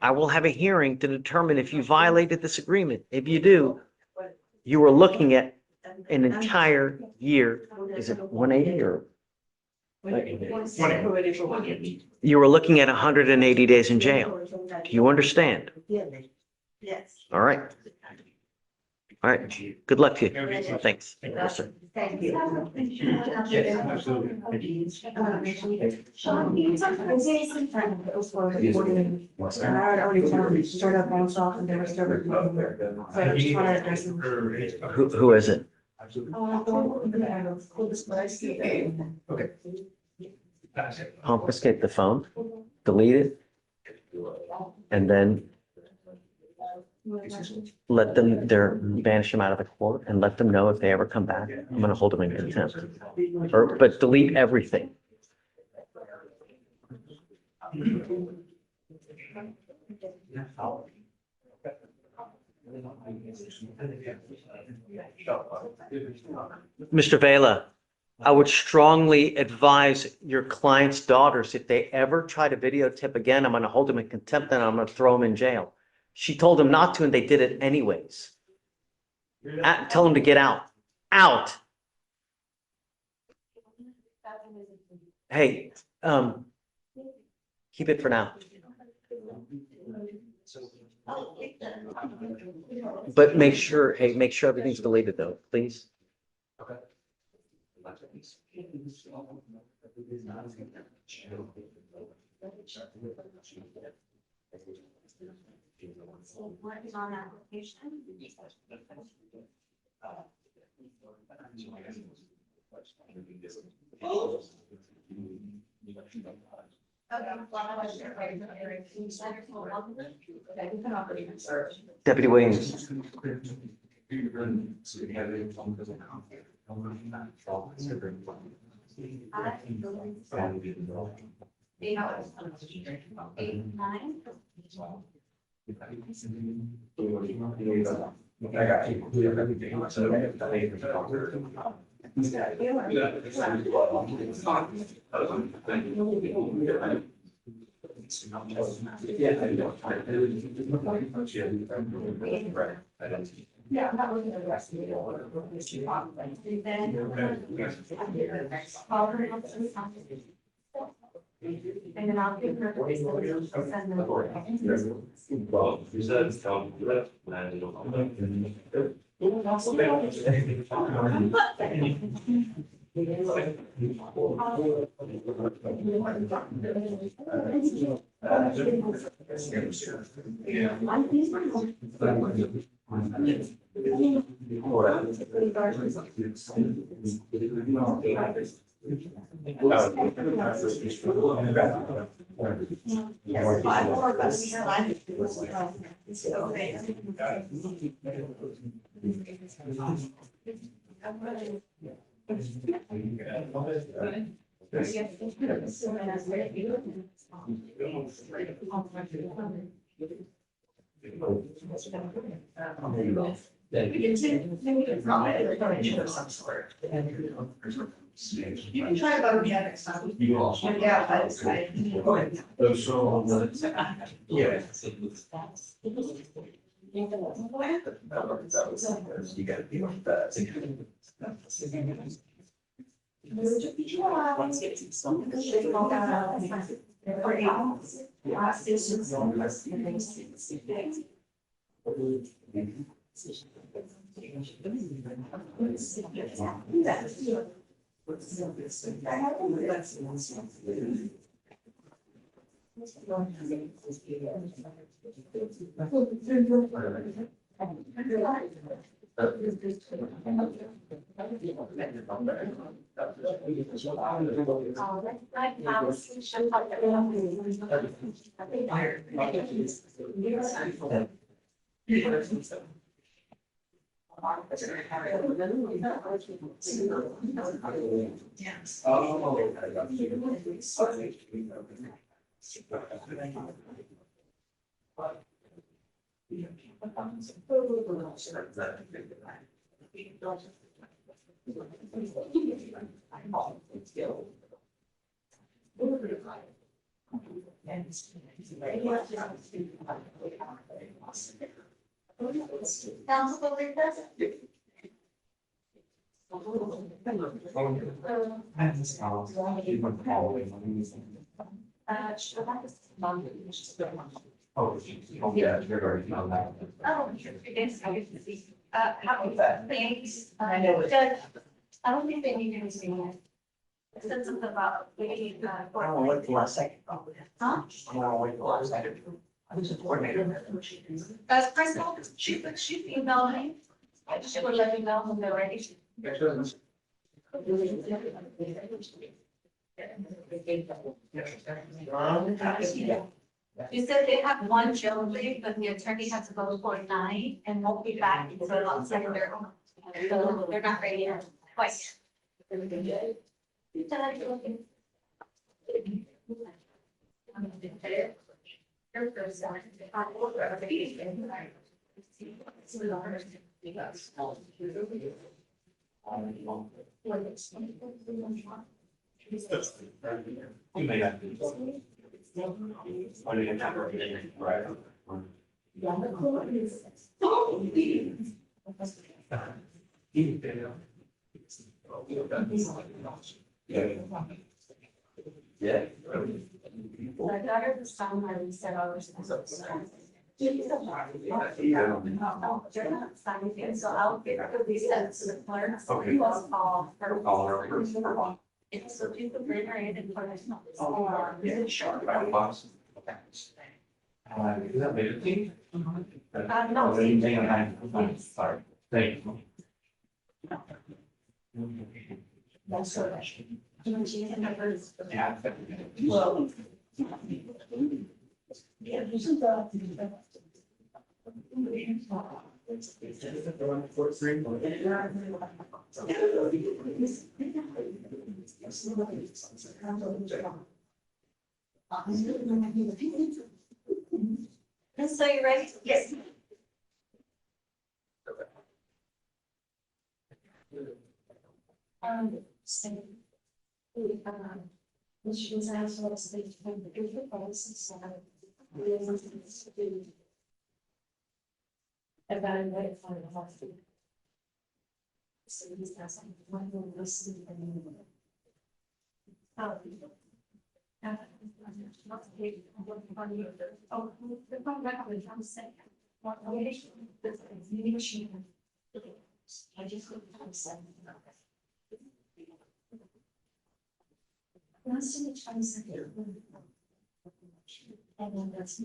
I will have a hearing to determine if you violated this agreement. If you do, you are looking at an entire year. Is it 180 or? You were looking at 180 days in jail. Do you understand? Yes. All right. All right. Good luck to you. Thanks. Yes, sir. Thank you. Yes, absolutely. Sean, can you talk about Jason Frank that was for the recording? And I had already told him to start up on off and they were still recording. So I just wanted to address him. Who is it? Okay. Confiscate the phone, delete it, and then let them, banish them out of the court and let them know if they ever come back, I'm going to hold them in contempt. But delete everything. Mr. Vela, I would strongly advise your client's daughters, if they ever try to videotape again, I'm gonna hold them in contempt and I'm gonna throw them in jail. She told them not to and they did it anyways. Tell them to get out. Out. Hey, keep it for now. But make sure, hey, make sure everything's deleted though, please. What is on application? Deputy Williams. Eight, nine. Yeah, that was the rest of the order. And then I'll give her. You can try about again next time. Yeah, I decided. You gotta be like that. Oh, yeah, you're already on that. Oh, it is, I get to see. How is that? Thanks. Judge, I don't think they need anything. It said something about waiting, Wait the last second. Huh? I want to wait the last second. I was a coordinator. Crystal, she emailed me. I just would let me know when they're ready. You said they have one jail leave, but the attorney has to go for 9 and won't be back until about 7:30. So they're not ready yet. Quite. Yeah. My daughter was found by we said I was. No, they're not signing it, so I'll get these sent to the clerk. Okay. You must call her. Call her. It's so you can bring her in and put it. Yeah, sure. Box. Is that later, please? No. Yes. Sorry. Thank you. That's so much. Yeah. Well. Yeah, this is So you ready? Yes. So. Which was also a state from the different policies. Evaluate for the hospital. So this has one will listen and. Oh, the one record, I'm saying. What I just couldn't say. Last in the Chinese. And then that's.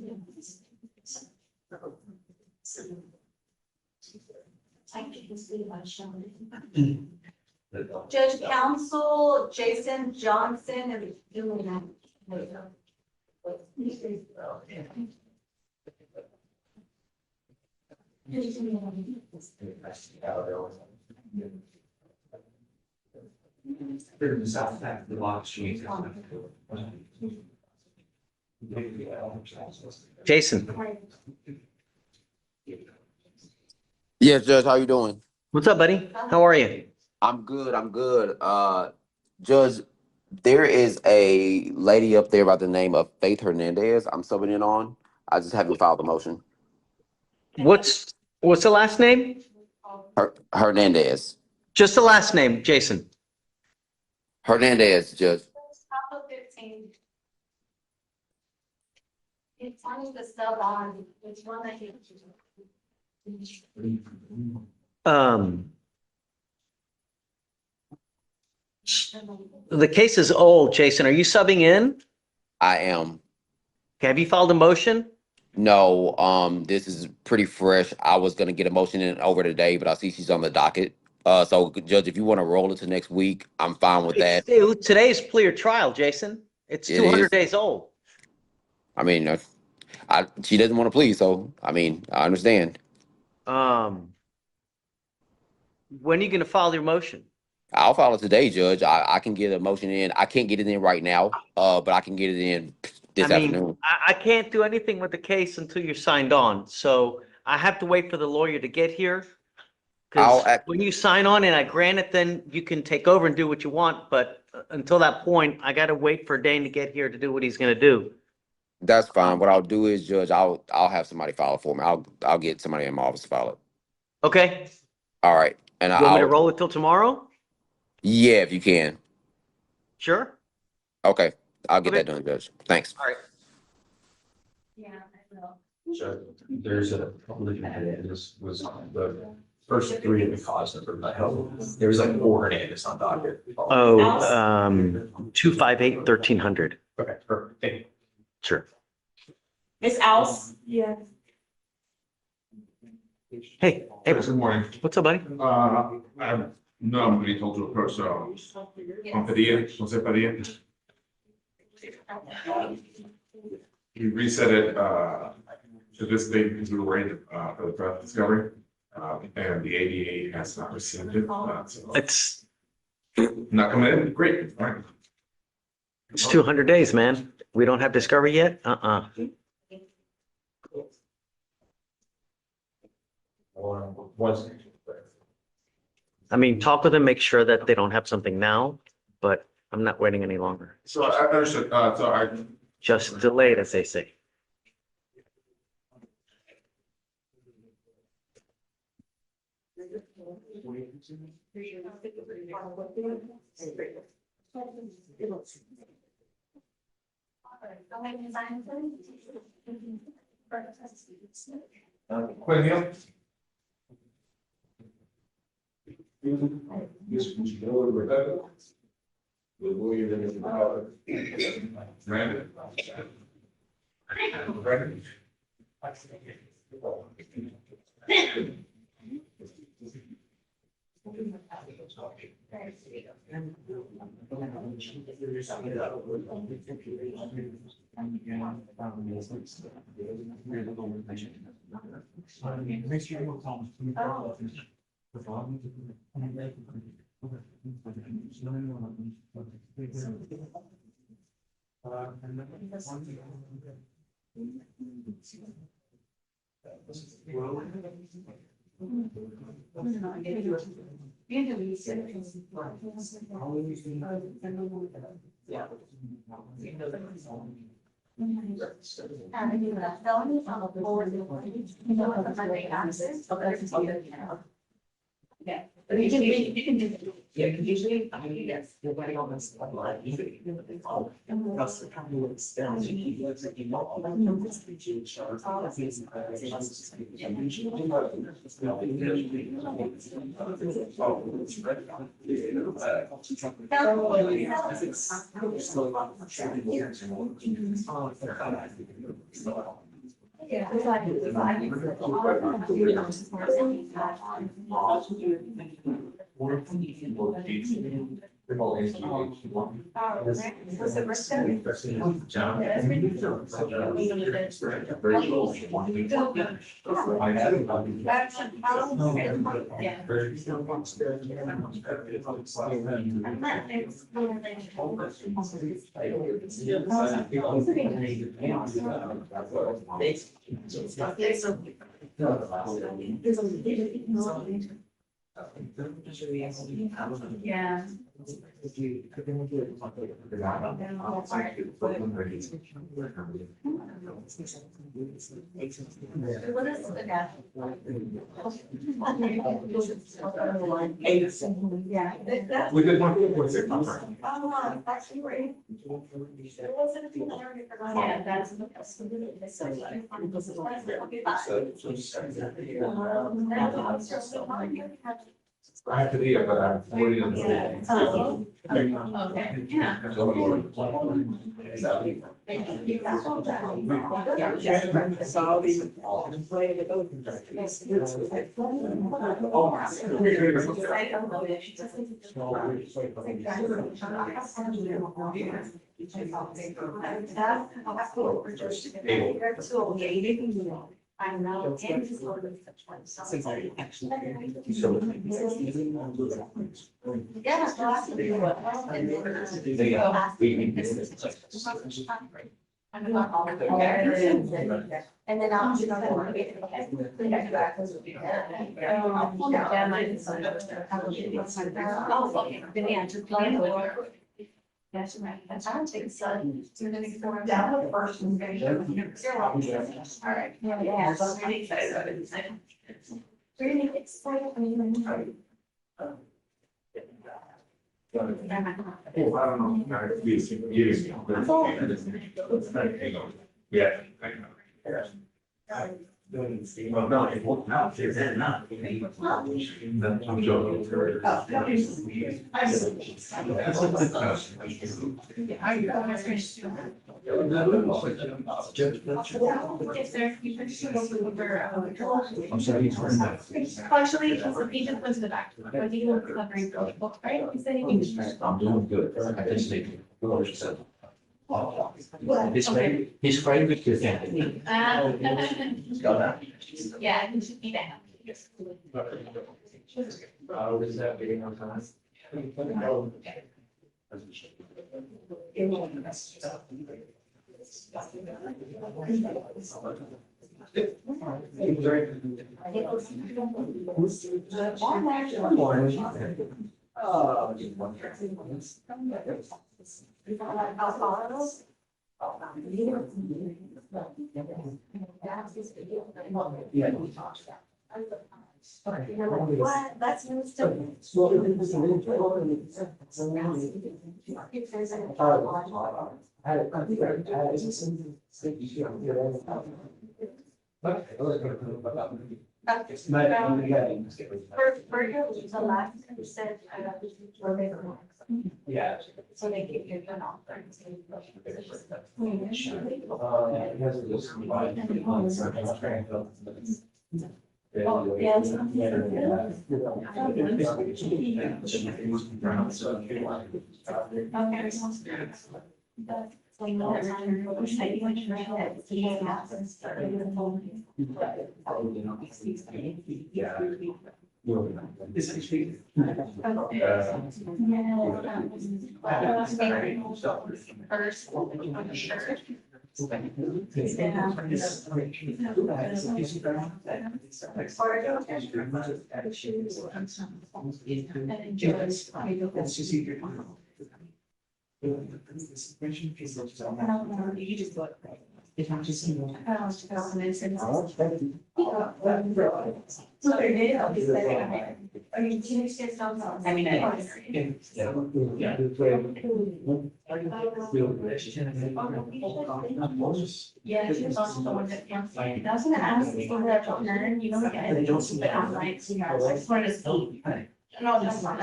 Judge Counsel Jason Johnson and doing that. The box sheet. Jason, Yes, Judge, how you doing? what's up, buddy? How are you? I'm good, I'm good. Judge, there is a lady up there by the name of Faith Hernandez I'm subbing in on. I just haven't filed the motion. What's the last name? Hernandez. Just the last name, Jason. Hernandez, Judge. Top of 15. It's on the sub on, it's one that you. The case is old, Jason. Are you subbing in? I am. Okay, have you filed a motion? No, this is pretty fresh. I was gonna get a motion in over today, but I see she's on the docket. So Judge, if you want to roll it to next week, I'm fine with that. Today's plea or trial, Jason. It's It 200 is. days old. I mean, she doesn't want to plead, so I mean, I understand. When are you going to file your motion? I'll file it today, Judge. I can get a motion in. I can't get it in right now, but I can get it in this afternoon. I can't do anything with the case until you're signed on. So I have to wait for the lawyer to get here. I'll Because act- when you sign on and I grant it, then you can take over and do what you want. But until that point, I got to wait for Dane to get here to do what he's going to do. That's fine. What I'll do is, Judge, I'll have somebody file it for me. I'll get somebody in my office to file it. Okay? All right, and You want me to I'll roll it till tomorrow? yeah, if you can. Sure. Okay, I'll get Okay. that done, Judge. Thanks. All right. Yeah, I will. So there's a couple of Hernandez was the first three of the cause number, but there was like 4 Hernandez on docket. Oh, 258-1300. Okay, perfect. Thank you. Sure. Miss Alice? Yeah. Hey, Good morning. what's up, buddy? I have no, I'm being told to approach, Juan Padilla, Jose Padilla. You reset it, to this date because we were waiting, for the breath discovery. And the ADA has not received it, so It's not coming in, great, all right. 200 days, man. We don't have discovery yet? Or was. I mean, talk with them, make sure that they don't have something now, but I'm not waiting any longer. So I understood, so I, Just delay it, as they say. Quinn Hill? Brandon? Brandon? Felony on the board. You know what the Monday answers? Yeah, but you can do it. Yeah, usually, I mean, yes, you're running on this. Russ, the kind of experiment. Yeah. Yeah. What is the gap? Yeah. We did 1.6, I'm sorry. Oh, that's great. There wasn't a few there, I forgot. Yeah, that's. I have to be, but I'm 40 on the day. Oh, okay, yeah. I know. Yeah. And then I'll. That's right. That's how it takes. Down the first one. All right. Yeah. Really excited. I don't know, yeah. Well, no, it won't now, it's not. I'm joking. I'm sorry. Actually, he just went to the back. I think he was covering for the book, right? He said he was. I'm doing good. I just need to. His favorite is Anthony. Got that? Yeah, he should be back. Is that being on time? What? That's new stuff. Virgil was the last who said, Yeah. so they keep your gun off. Oh, yes. If I'm just. I mean, yeah, she was also the one that, I was gonna ask if you have to learn, you know, like, I don't see it online, so I just wanted to see. No, just, check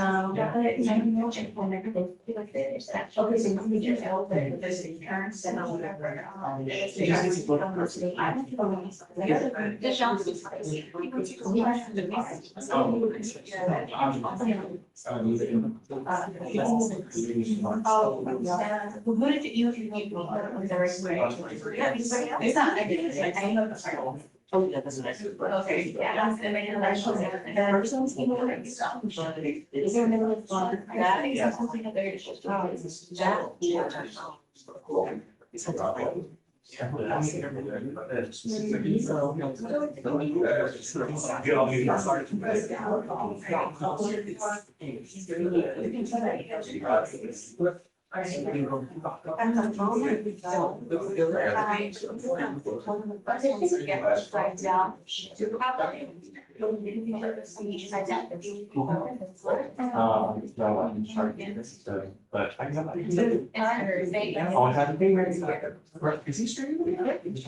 on everything. Okay, so we just help with this insurance and whatever. The shops. Oh, yeah. What did you do? It's not, I know. Oh, yeah, that's nice. Okay, yeah. And then the person's email and stuff. Is there a middle of that? Is something that they're just. But I got. Oh, have to pay ready. Is he straight?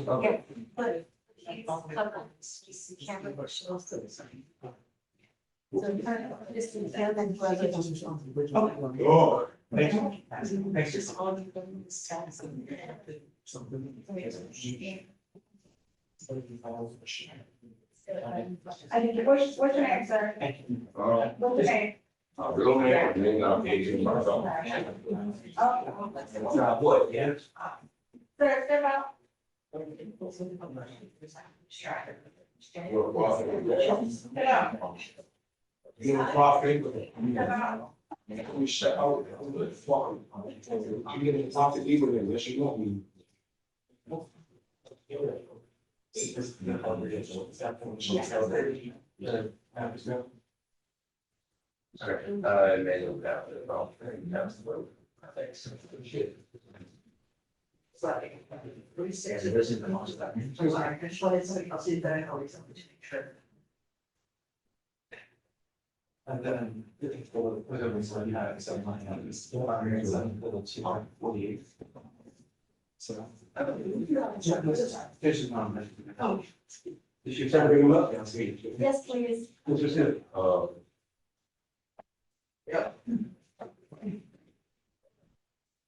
Okay. Oh, thank you. Thanks. I think, what's your name, sir? What's your name? Real name, Asian myself. What, yeah? Sir, step out. You know, profit. Step out. We shut out. You get to talk to people then, unless you want me. Manual down to about 30 times the road. Thanks. Shit. This is the most. I'll see that. Sure. And then, whatever, so you have some money on this, 48. So. There's a number. Oh. Did you try to bring them up? Yes, please. This is it. Yeah.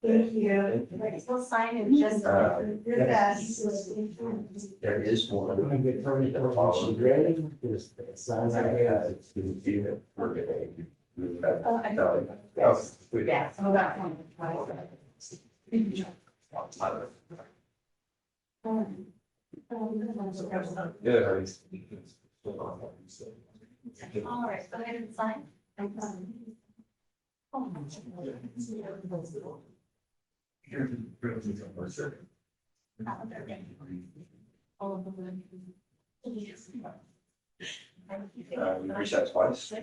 Thank you. We'll sign in just. There is one. Yeah. So that one. All right, go ahead and sign. We reset twice. So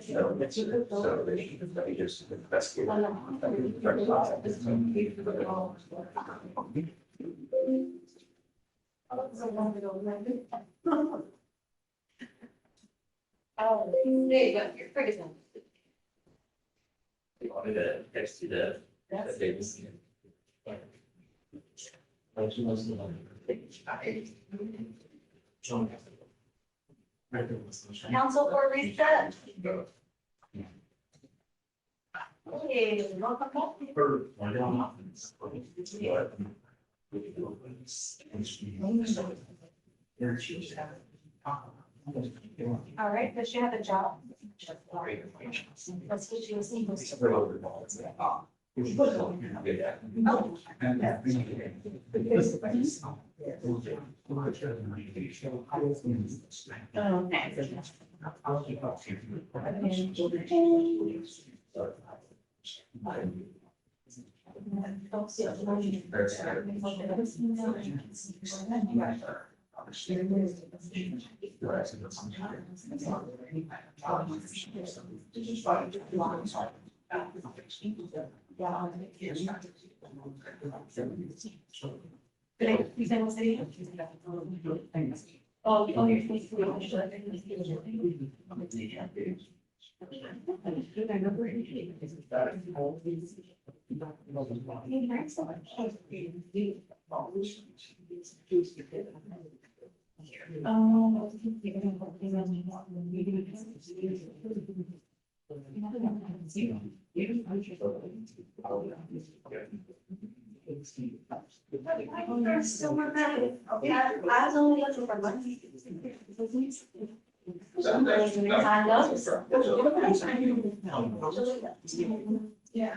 they just investigate. Oh, there you go, you're pretty. They wanted to text you the. That's. Council for reset. Hey, welcome back. All right, does she have a job? Let's get you a single. You said what city? Oh, you're supposed Still more mad. Yeah, I was only looking for money. Yeah.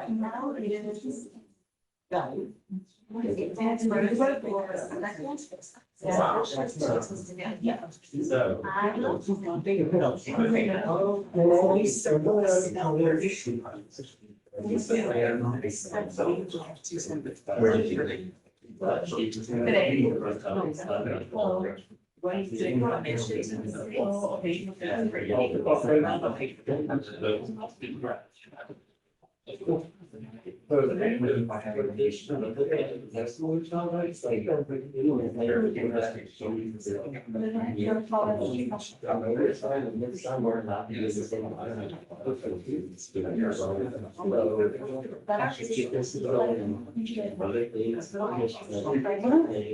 Now it is.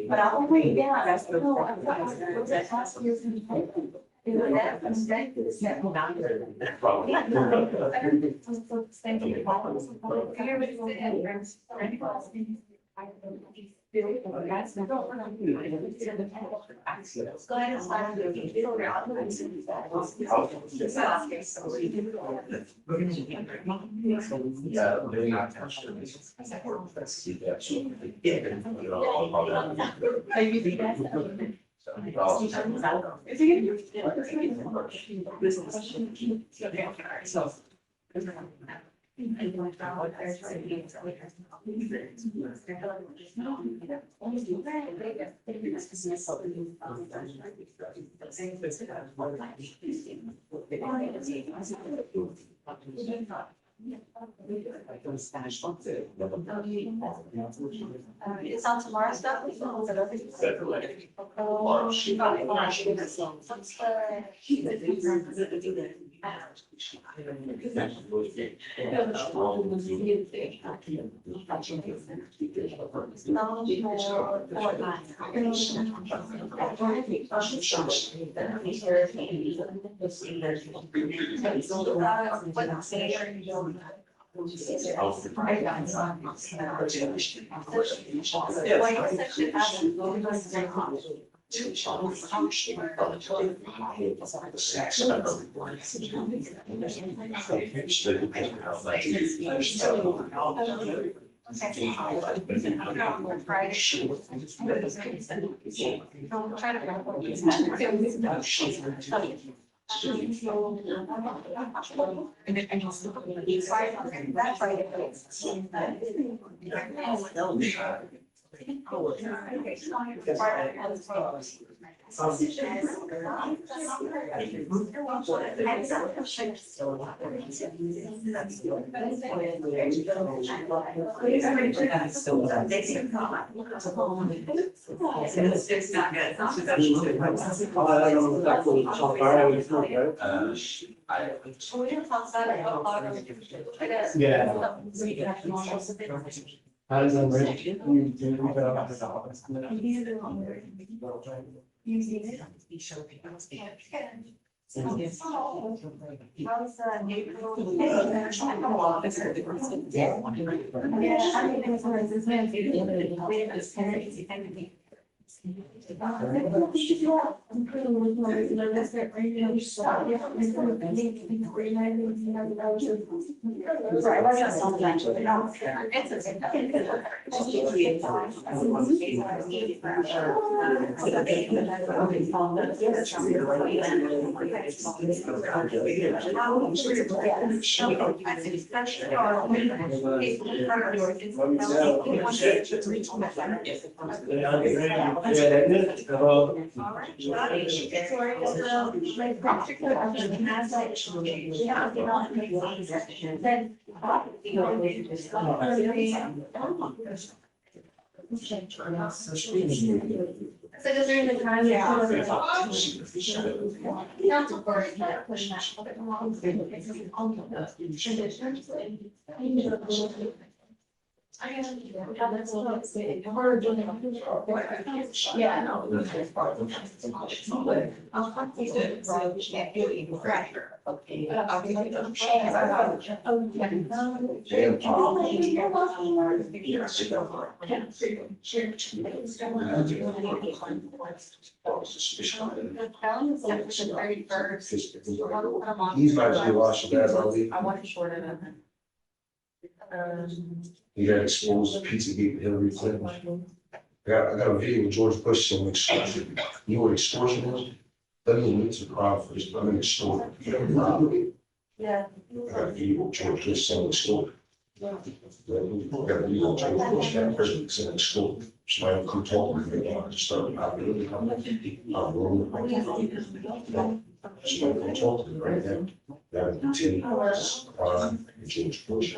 But I'll wait down. I said, no, I'm not. What's that cost you? Go ahead and sign It's on tomorrow's stuff. That's right. How does that work? So just during the time. Not to worry, not pushing that. Yeah, no. He's actually lost that, probably. I want to shorten it. He got exposed to Pizzagate, Hillary Clinton. I got a video of George Bush saying extortion. You were extortionist? That means it's a crime first, but I'm extorted. Yeah. I got a video of George Bush saying extorted. I got a video of George Bush that person saying extorted. So I come talk with me, I just started out really coming. So I come talk to me right now. That continue, crime, George Bush.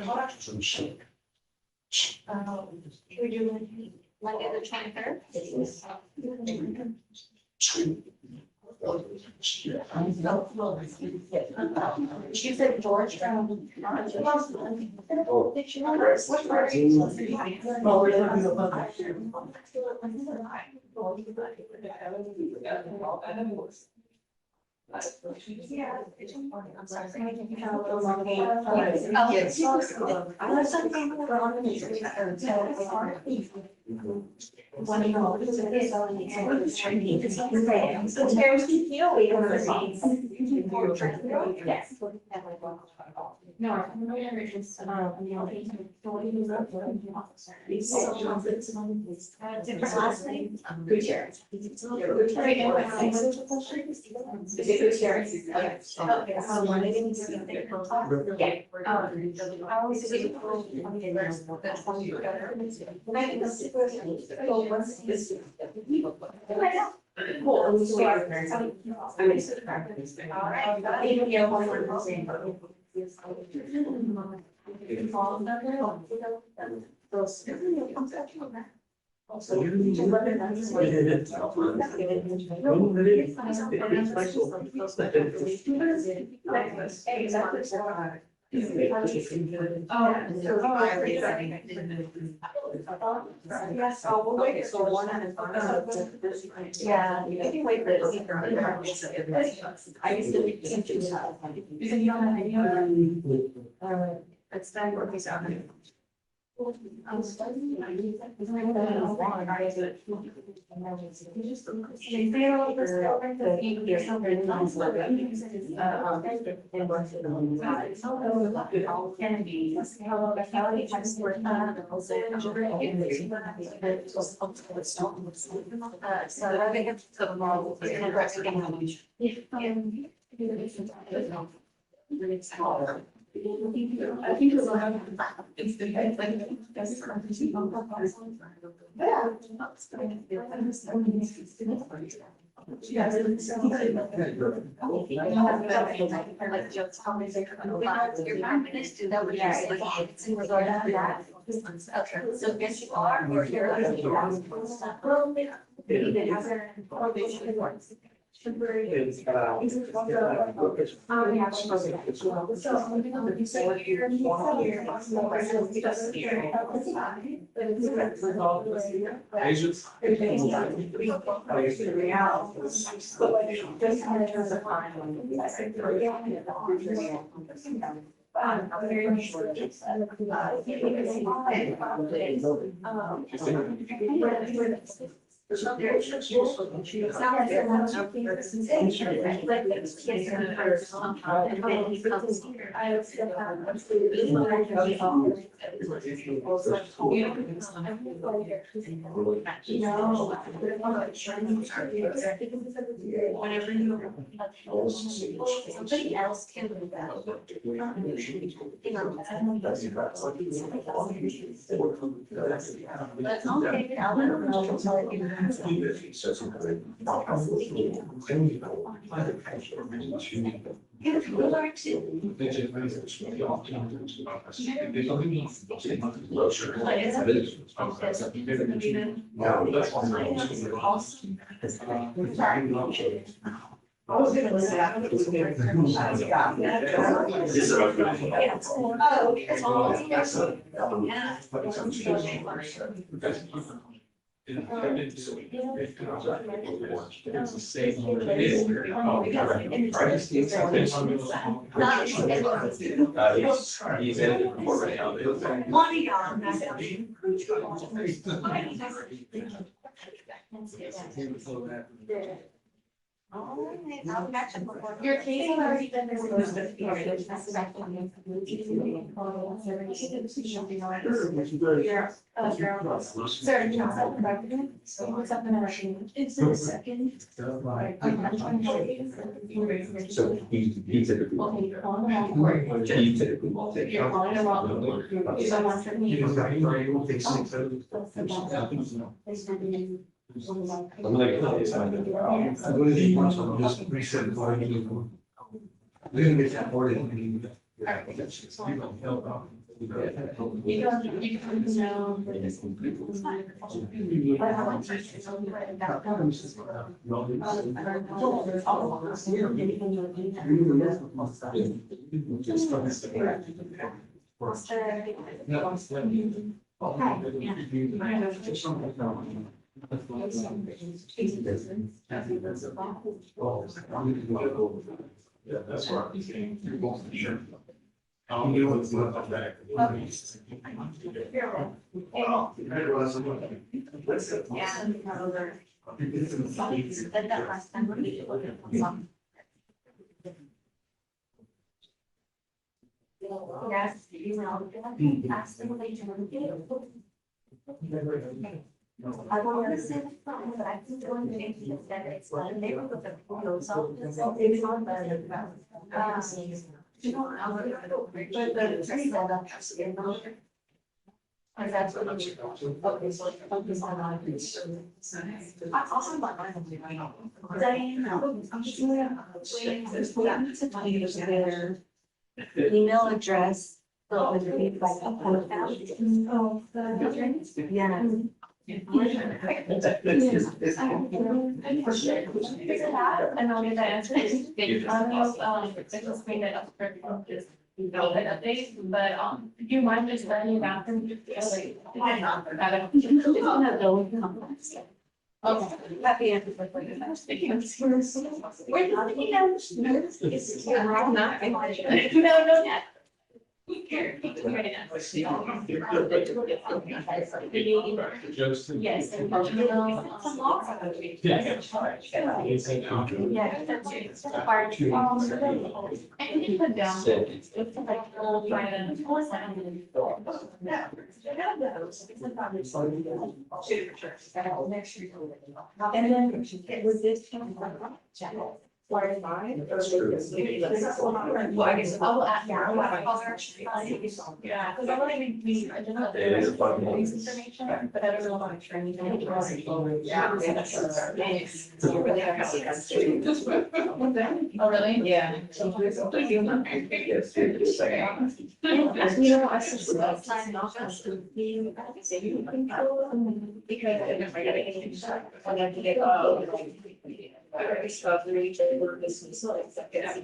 We're doing Monday the 23rd. You said George from. I'm sorry. Yes, we'll wait for one at a time. Yeah, you can wait for the speaker. I used to be. You said you don't have any other. It's time for these out. I think it's like, it's the, like, that's. Yeah. Like, just how many. Your prime minister, that would just like, it's in regard to that. Okay, so yes, you are, or you're. Whenever you. Somebody else can do that. But okay, I'll let them know. If you are to. I was gonna say, I think it was very. He's in it before right now. Your case has already been disclosed. It's the second. So he typically. He typically won't take. You're calling a wrong. You don't want to meet. I'm like, oh, it's fine. Just reset the line. We didn't get that order. You don't, you can know. Yeah, that's right. Yes, you know, ask them what they do. I want to say, but I think one thing that it's like, they were with the photos of this, it's not better about. You know, but the trade that I'm just in. And that's what I'm. Okay, so focus on. I also like my. I'm just their email address. So it would be like a post out. Oh, yeah. And I'll get that answer. I just made it up for just update, but do you mind just letting me back from you? Okay, happy answer. We're not. No. Yes. Yeah, that's it. And you put down. It's like, and then with this. Well, I guess I'll ask. Yeah. Because I want to be, I don't know. Police information, but I don't know about training. Yeah. So you really have to see us. Oh, really? Yeah. You know, I suspect sign off on being because I have to get discovery or dismissal, except it's a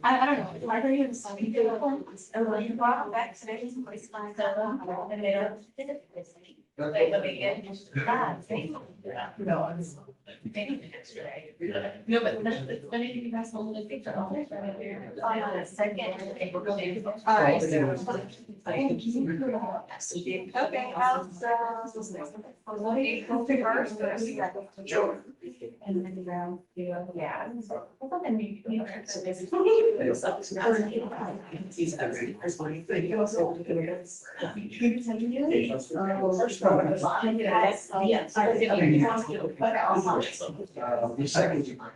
I don't know. Why are you saying you brought them back today? And they don't. Like, let me get that. No, I'm. No, but that's when did you guys hold the picture? Second. All right. Okay, how's first? And then around, yeah.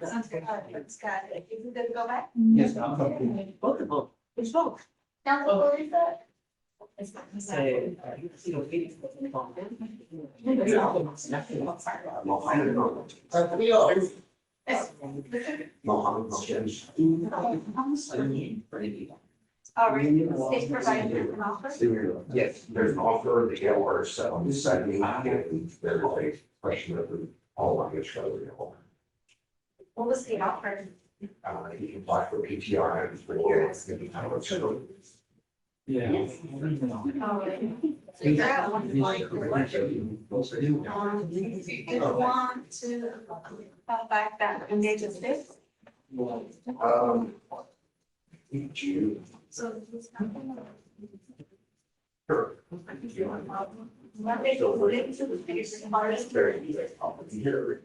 Sounds good. Scott, you can go back? Yes. Both of them. Which both? Now, what is that? All right, state provided an offer? Yes, there's an offer, the hour, so I'm deciding, there's a question of all of it, show. What was the offer? You can apply for PTR and for your, it's gonna be kind of a. Yeah. Figure out what you want. Do you want to have back that engage with this? You. So. Sure.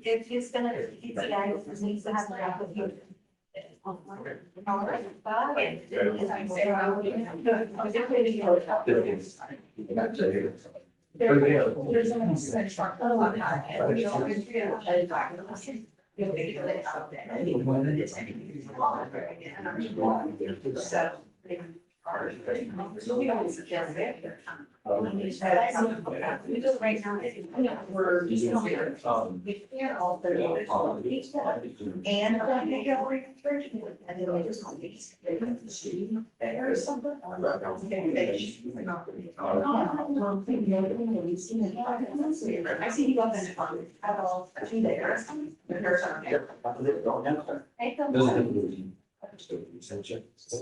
If he's gonna, he needs to have an application. All right, bye. Right now, we're just here. We can't all and then they just want to or something. I see you up in at all there.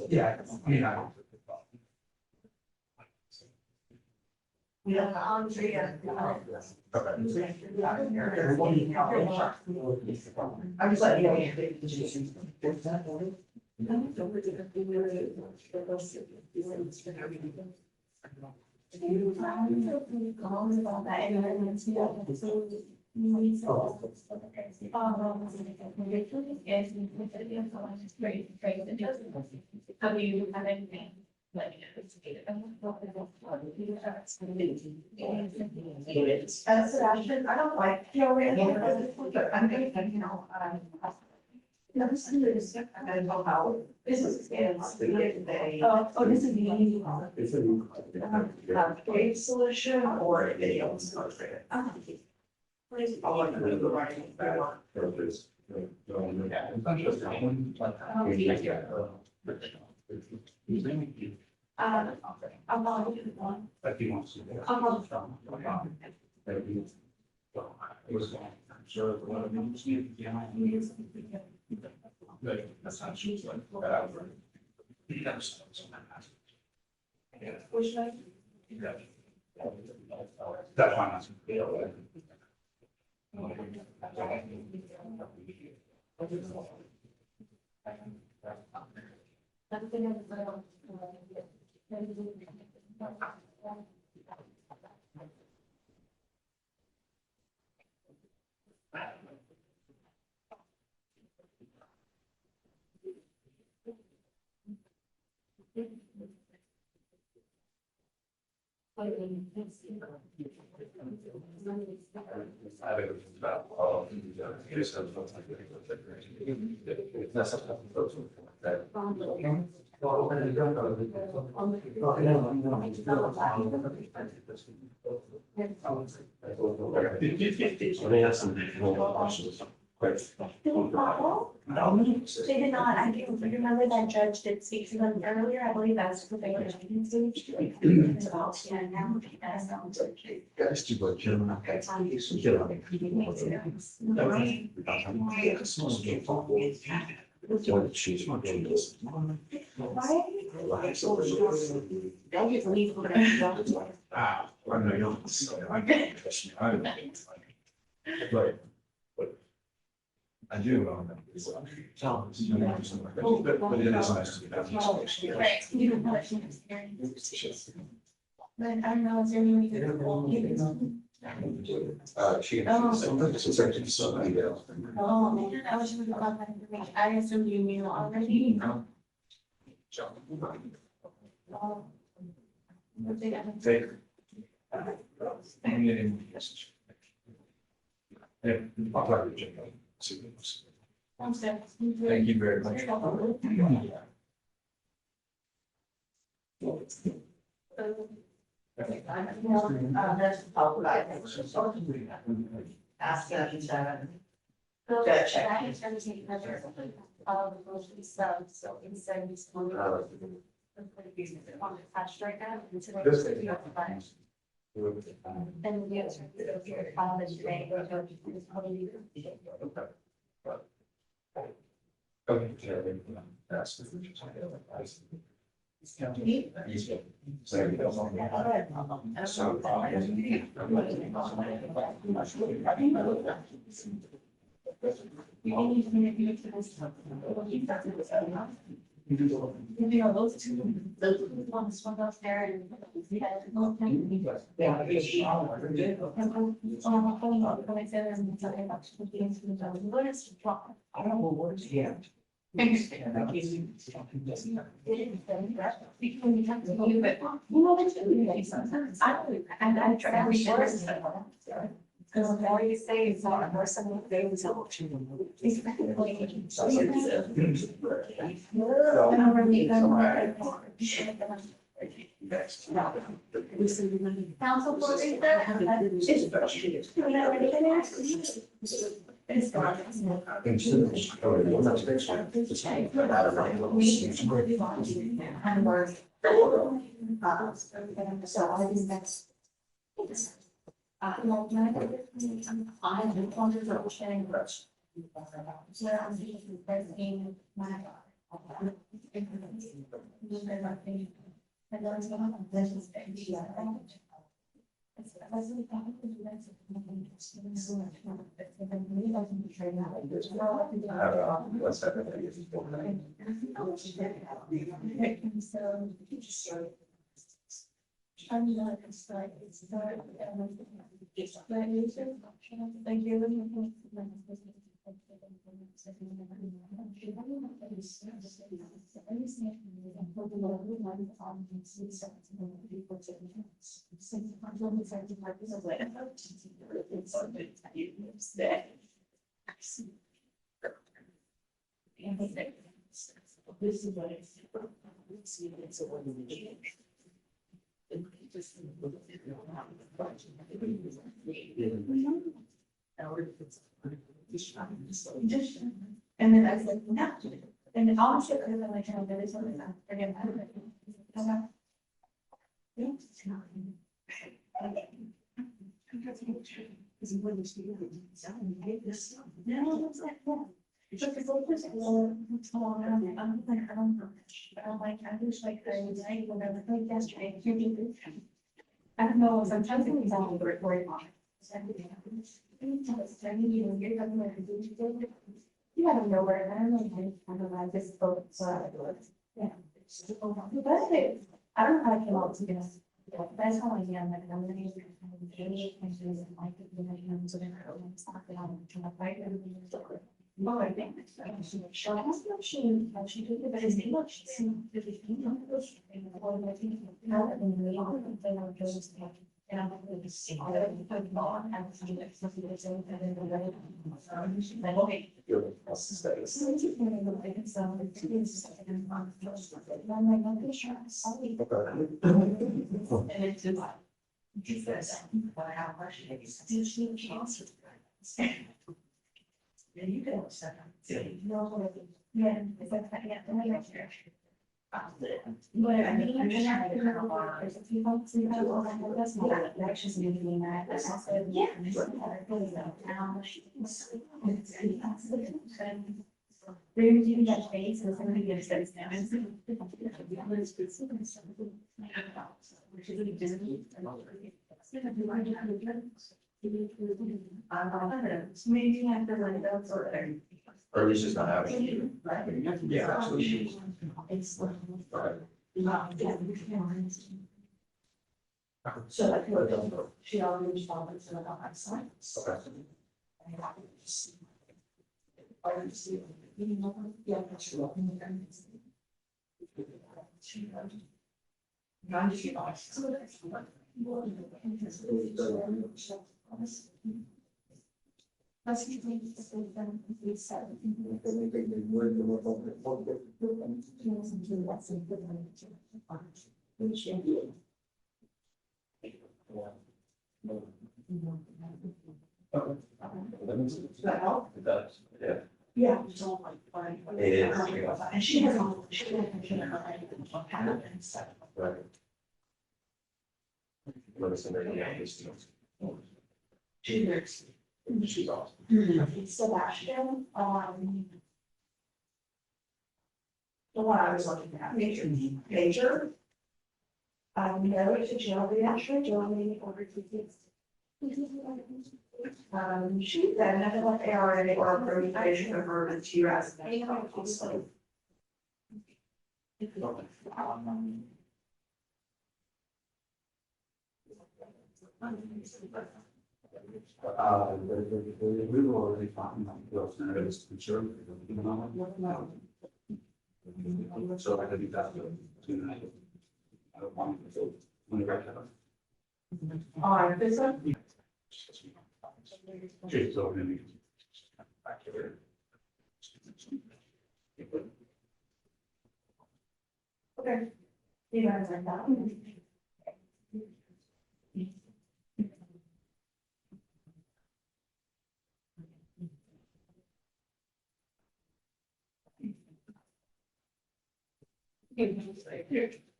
Yeah, yeah. Yeah, Andrea. I'm just letting Have you had anything? Sebastian, I don't like, but I'm gonna, no, this is, I gotta know how, this is, oh, this is the. It's a. Wave solution or video. Please. I'm not doing one. If he wants to. I'm not. Sure, one of them was behind me. That's not true. Which way? That's fine. Let me ask some more questions. Quick. They did not, I can remember that judge did speak to them earlier, I believe that's what they were talking to. It's about, yeah, now, that's not. Guys, do what you're not. I know you don't. I get it, trust me, I don't. But I do. But it is nice to be back. Right, you don't know what she experienced. But I don't know, is there any way you could call? She. Oh. It's actually somebody else. Oh, man, I wish we would have got that information, I assumed you knew already. Oh. What they got? Take. Yeah, I'll talk to you. Sounds good. Thank you very much. That's all about it. Ask them to. Good check. I was gonna take measures of the grocery stuff, so instead of just. On the patch right now, and today. This thing. we have to buy. And the answer is here, file this today. Okay. That's. You know, those ones swung up there and. I don't know what it's yet. And I try every word. Because the more you say, it's not worse than what they would tell you. And I'm really Council for It's gone. And we're. So I think that's. I don't wonder if we're sharing brush. So I'm thinking presenting my. And then it's going to this is. I'm not, it's like, it's not. Thank you. This is what it's. And then I said, no, And then honestly, I really like how there is something that again. No, it's like, yeah. It's like, it's like, I'm like, I wish like I was like, whatever, like yesterday. I don't know, sometimes it comes out very, very long. You gotta know where, I don't know, I just thought, yeah. But it, I don't know how I came out to this. That's how I am, like, I'm gonna use it. Oh, I think. She did the best thing, but she's. And I'm going to see. And it's like. He says, how much it is. Yeah, you can always set up. No, yeah, it's like, yeah, but I mean, I'm trying to remember, there's a few months ago, that's not, that's just me being that, that's also, yeah. They're doing that face, and somebody gives those down. Which is really busy. Maybe after like that's or there. Or at least it's not happening. Yeah, absolutely. It's. So I feel she already responded to the outside. Yeah, that's true. It does, yeah. Yeah. It's all like fine. It is. And she has all, she has. Right. Let us know, yeah, it's- She's awesome. Sebastian, the one I was looking at, Major. No, it's a jail reaction, Germany over to kids. She then had like ARA or probation of her to US. We were already talking about those narratives to serve. So I could do that tonight. I don't want to. When I got On this one? Okay, so then. Okay. You guys like that?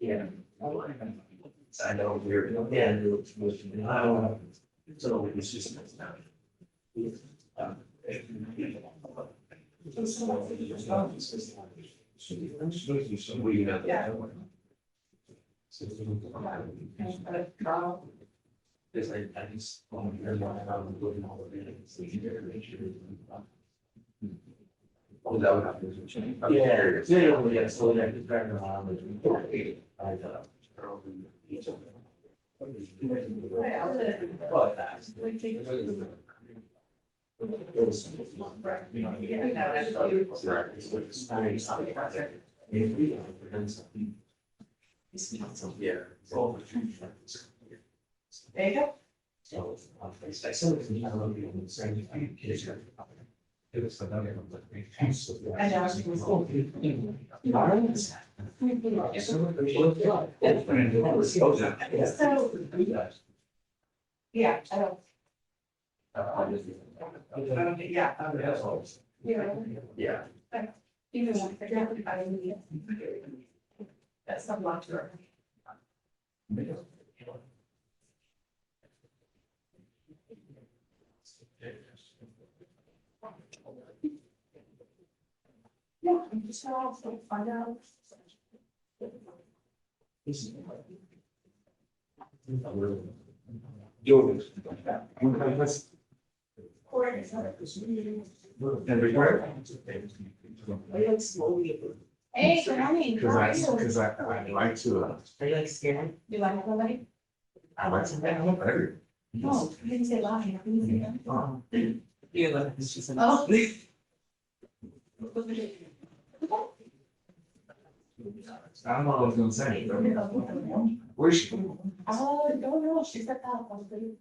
Yeah. I know we're, yeah, so it's just. We have. Because I just. Oh, that would have to change. Yeah, so that is back around. Yeah. There you go. So, I said, I love you on the same kids. It was another one. I know. So, yeah, I don't. Yeah. Yeah. That's not much. Yeah, I'm just gonna find out. Hey, good morning. Because How I, are you? because I like to, Are you like scared? You like somebody? I like to. Better. No, you didn't say lie. You didn't say that. Oh. Yeah, like this just. Oh. I don't know what I was gonna say. Where's she? Don't know. She said that.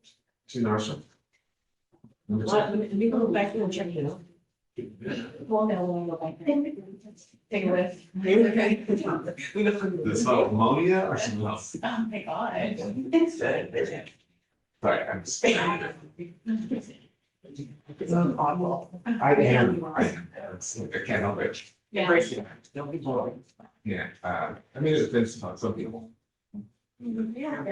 She nurse. Let me go back and check it out. Well, no, we'll go back. Take a whiff. Okay. This smell ammonia or something else? Oh my god. Sorry, I'm just. I am. I can't help it. Yeah. Don't be bored. Yeah, I mean, it's been some people. Yeah. I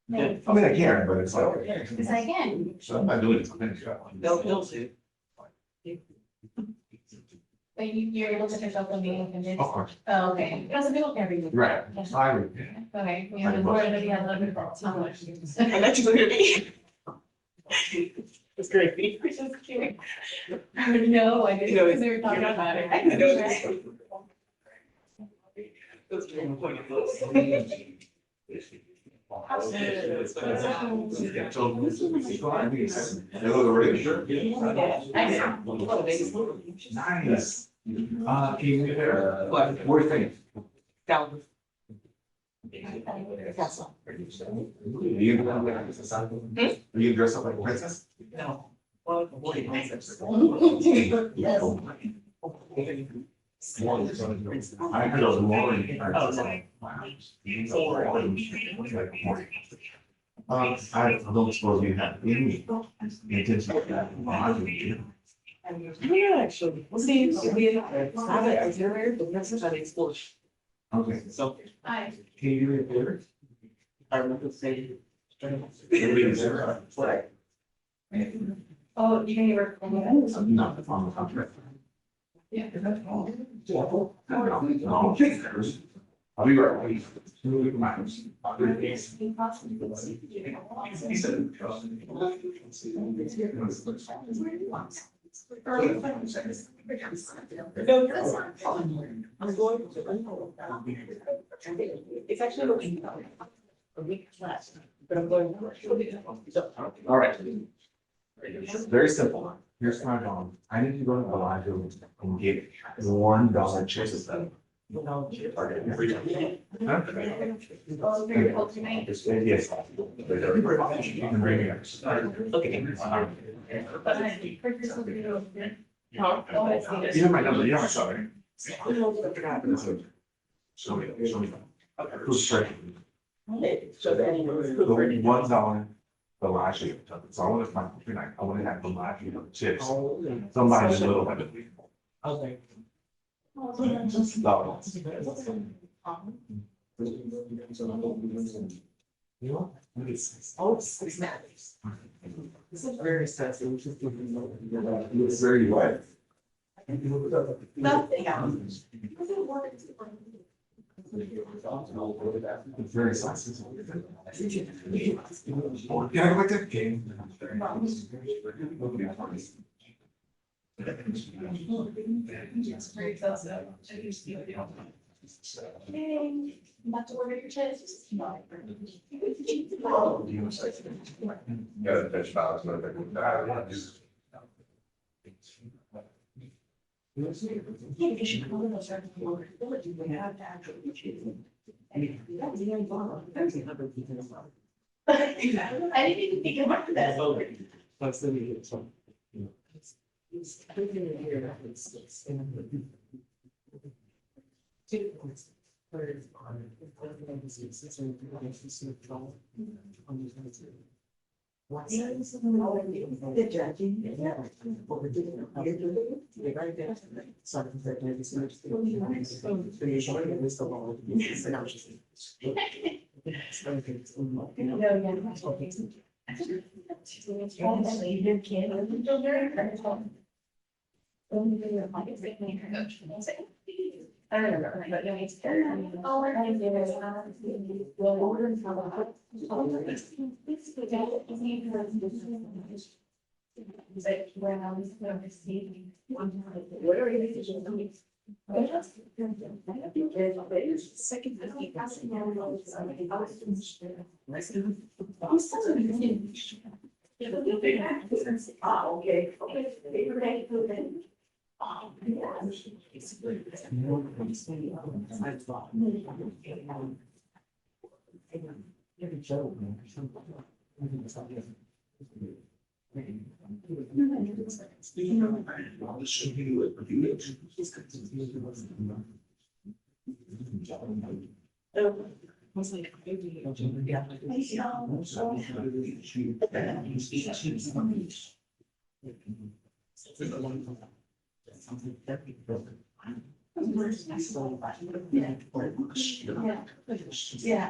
mean, I can, but it's like. Because I can. So I'm not doing it. They'll see. But you're able to pick up the meeting conditions? Of course. Oh, okay. Because people can read. Right. I would. Okay, we have the board already had 11 votes. How much? I bet you're gonna be. It's great. Which is cute. No, I didn't, because they were talking about it. I know that. That's very important. Nice. Can you get there? What do you think? Down. Are you dressed up like a princess? No. Well, boy, princess. Yes. I heard of Lauren. I don't suppose you have any intention of that. Yeah, actually. We'll see. We have an itinerary, but that's not explosion. Okay, So. Hi. can you do me a favor? I remember saying. What? Oh, you can hear. Not on the contract. Yeah. I'll be right. No, that's not fun. I'm going to. It's actually a week less, but I'm going. All right. Very simple. Here's my bond. I need to go to the library and get $1 chips. Huh? Oh, very cool tonight. Yes. You can bring me up. Okay. You have my number, you have my cell, right? Show me, show me. Who's straight? So then. The $1 the last year. So I want to find, I want to have the last year chips. Somebody's little bit. Okay. Just love Oh, it's not. This is very sensitive. It's very wet. Nothing. It's very sensitive. Yeah, I like that game. Hey, I'm about to order your chips. Yeah, the fish balance, no, Yeah, because you call it a certain order, we have to actually choose. I mean, that was the only one. I didn't even think about that. That's the meeting. The judging. I don't know, but no, it's. But when I was receiving one, what are your decisions? Second. Oh, okay. Yeah.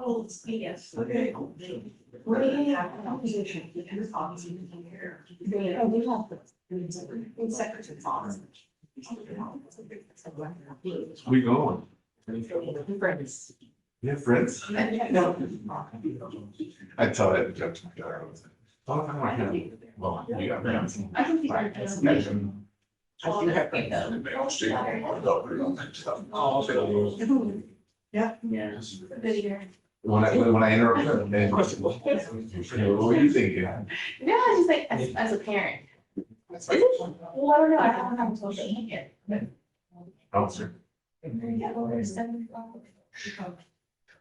Oh, yes. Okay. We have an opposition. We going? Friends. Yeah, friends. No. I tell that joke to my daughter. Well, you got friends. I think you are. I do have friends. Yeah. Yeah. When I interrupt her, then question, what were you thinking? No, I just like as a parent. Is it? Well, I don't know. I don't have social media. Oh, sir. Yeah, well, there's seven.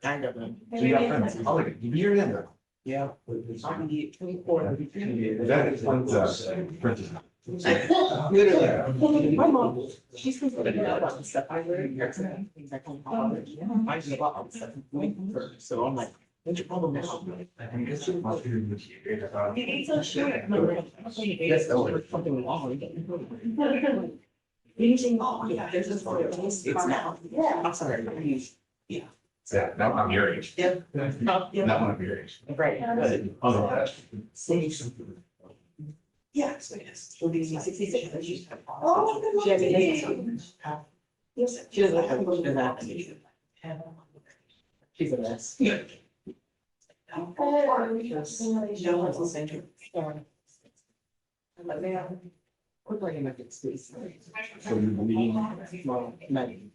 Kind of. So you got friends. Oh, look, you're in there. Yeah. That is friends. Literally. My mom, she's considered about the stuff I learned. Things I come home. I just bought stuff. So I'm like, what's your problem now? It's so short. Yes, something wrong. Using, oh, yeah, there's this. It's now. Yeah. I'm sorry. Yeah. Yeah, now I'm your age. Yep. Now I'm your age. Right. Oh, Yeah, so yes. She'll be 66. Oh, she has a name. Yes, she doesn't have to go to that. She's a mess. Yeah. No one's listening. We're bringing back its space. so you're meeting Well, many.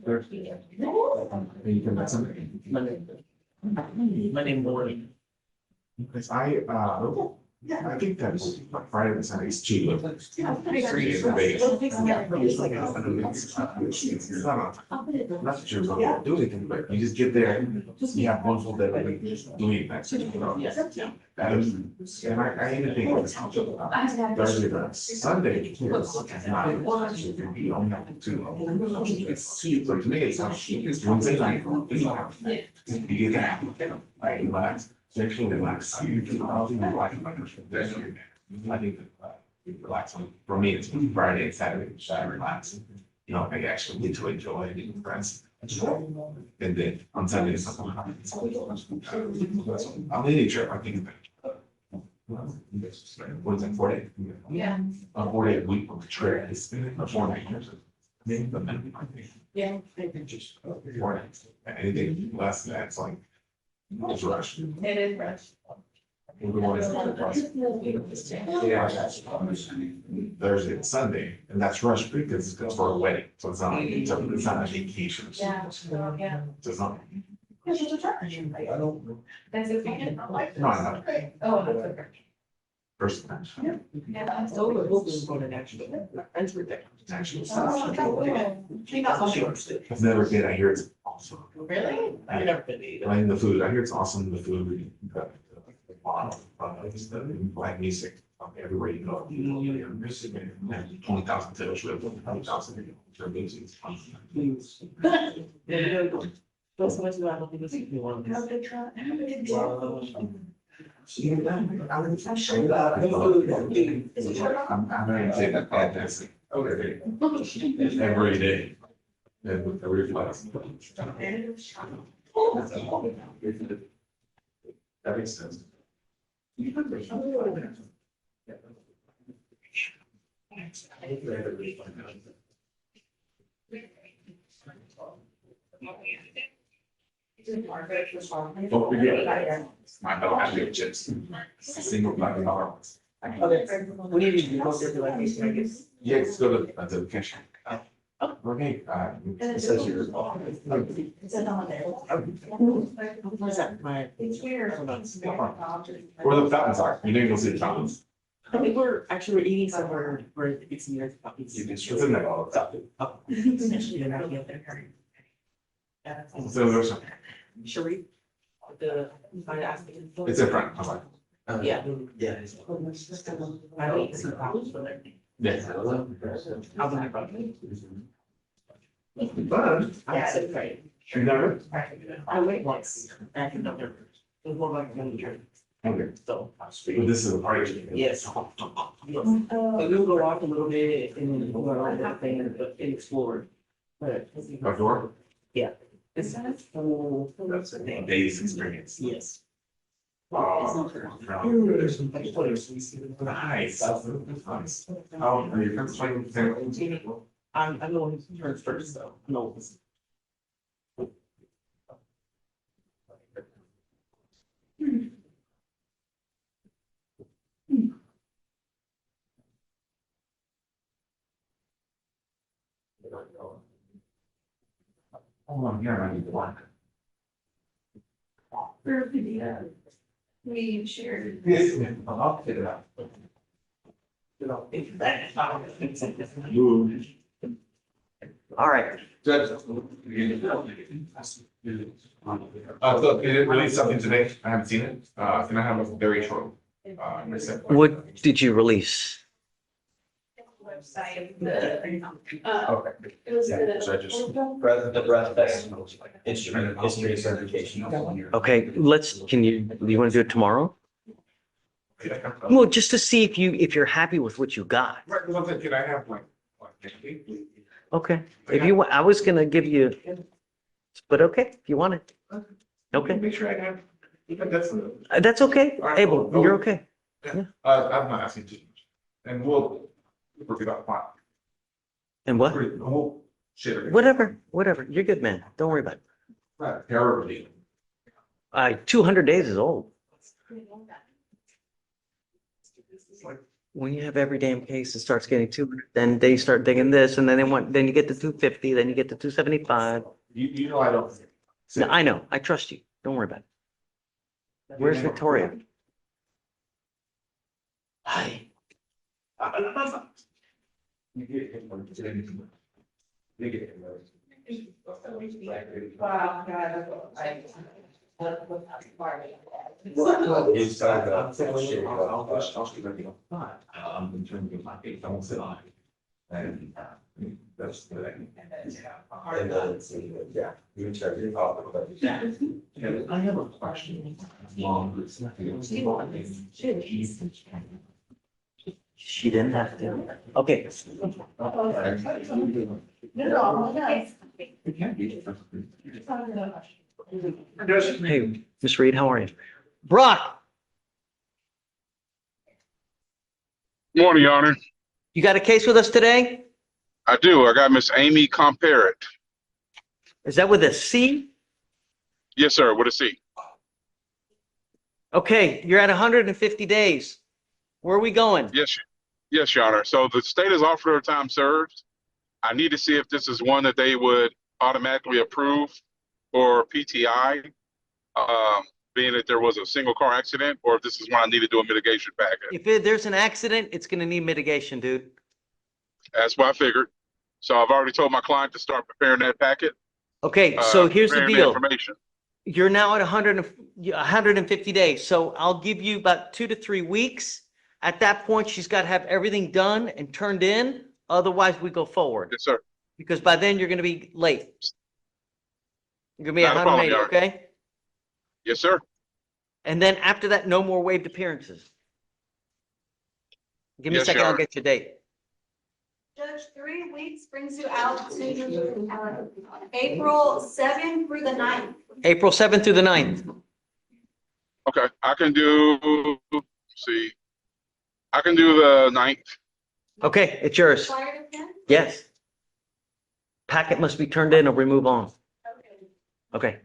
Thursday. And you come back Sunday. Monday morning. Because I think that was like Friday and Sunday is cheap. It's not that you're going to do anything, but you just get there, you have one full day, like, do anything. And I even think it's Thursday, but Sunday. It's not. You don't have to. So to me, it's not. Wednesday night, you get that, like, relax. Actually, relax. I think relax. For me, it's Friday and Saturday, I relax. You know, I actually get to enjoy it and friends. And then on Sunday, on any trip, I think. What is it, 4 days? Yeah. A 4-day week of trip is a 4 night. Yeah. 4 nights. Anything less than that, it's like. It's rushed. It is rushed. Thursday and Sunday, and that's rushed because it's for a wedding, so it's not a vacation. Yeah. Yeah. So it's not. That's a charge. That's a weekend. No, I'm not. Oh, that's okay. First time. Yeah. So we're hoping for the next. My friends were there. Actually. She got some shorts. I've never been, I hear it's awesome. Really? I've never been either. I mean, the food, I hear it's awesome, the food. It's the black music everywhere you go. Michigan, 20,000 to the trip, 20,000 for music. That's what you have to do. How they try, how they do. I'm gonna say that fantastic. Okay. Every day. Every class. That makes sense. Don't forget, I don't have your chips. Single black dollars. Okay, we need to go there to like these niggas. Yes, go to the cash. Okay, it says here. Is it on there? What's that? My. It's weird. Where the fountains are, you didn't go see the fountains. I think we're eating somewhere where it's near the puppies. You can, it's in there all the time. You're not yet there. So there's some, Sharif, the, I asked him. it's in front, I'm like. Yeah. Yeah. I don't see problems with it. Yeah. How's my brother? But, I said, right. you never. I went once, back in November. It was more like a manager, Okay, so. but this is a party. Yes. Yes. So we would go off a little bit and then go around that thing and explore. But. Outdoor? Yeah. It's full. That's a day's experience. Yes. Nice. Nice. Oh, are your friends playing? I'm going to turn first though. No. Oh, yeah, I need one. For video, we shared. Yes, I'll fit it out. Move. All right. Judge. So they didn't release something today. I haven't seen it. Can I have a very short? What did you release? Website, Okay. it was So I just. The breath test, instrument history certification. Okay, can you want to do it tomorrow? Right, Well, just to see if you're happy with what you got. well, then can I have like? Okay, if you, I was gonna give you, but okay, if you want it. Okay, Make sure I have. That's. that's okay. All right, Abel, well, you're okay. I'm not asking too much. And we'll work it out fine. And what? We'll shit it. Whatever. You're good, man. Don't worry about it. Not terribly. 200 days is old. When you have every damn case, it starts getting 200, then they start digging this, and then then you get to 250, then you get to 275. You know I don't. No, I know. I trust you. Don't worry about it. Where's Victoria? Hi. You get him. You get him. Wow, God. He's talking about shit. In terms of my faith, I won't sit on it. And that's the thing. Yeah. You check your I have a question. She didn't have to. Okay. Hey, Miss Reed, how are you? Brock, Morning, Your Honor. you got a case with us today? I do. I got Miss Amy Comperet. Is that with a C? Yes, sir. With a C. Okay, you're at 150 days. Where are we going? Yes, Your Honor. So the state has offered her time served. I need to see if this is one that they would automatically approve for PTI, being that there was a single car accident, or if this is one I need to do a mitigation packet. If there's an accident, it's gonna need mitigation, dude. That's what I figured. So I've already told my client to start preparing that packet. Okay, so here's the preparing deal. information. you're now at 150 days. So I'll give you about 2 to 3 weeks. At that point, she's got to have everything done and turned in. Otherwise, we go forward. Yes, sir. Because by then you're going to be late. You're going to be Not a problem, 180, Your Honor. okay? Yes, sir. And then after that, no more waived appearances. Give me a Yes, second, Your I'll Honor. get your date. Judge, 3 weeks brings you out to April 7th through the 9th. April 7th through the 9th. Okay, I can do, let's see. I can do the 9th. Okay, it's yours. Prior to 10? Yes. Packet must be turned in or we move on. Okay.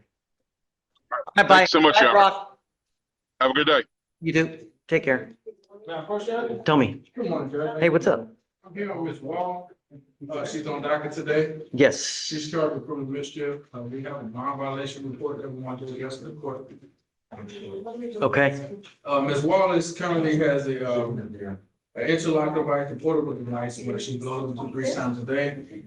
Bye-bye. Thanks so much, Bye, Your Honor. Brock. Have a good day. You do. Take care. Now, first, Judge. Tell me. Good morning, Judge. Hey, what's up? I'm here with Ms. Wall. She's on docket today. Yes. She's charged with criminal mischief. We have a non-violation report that we want to address in the court. Okay. Ms. Wallace currently has an interlock device, a portable device, where she blows into 3 times a day.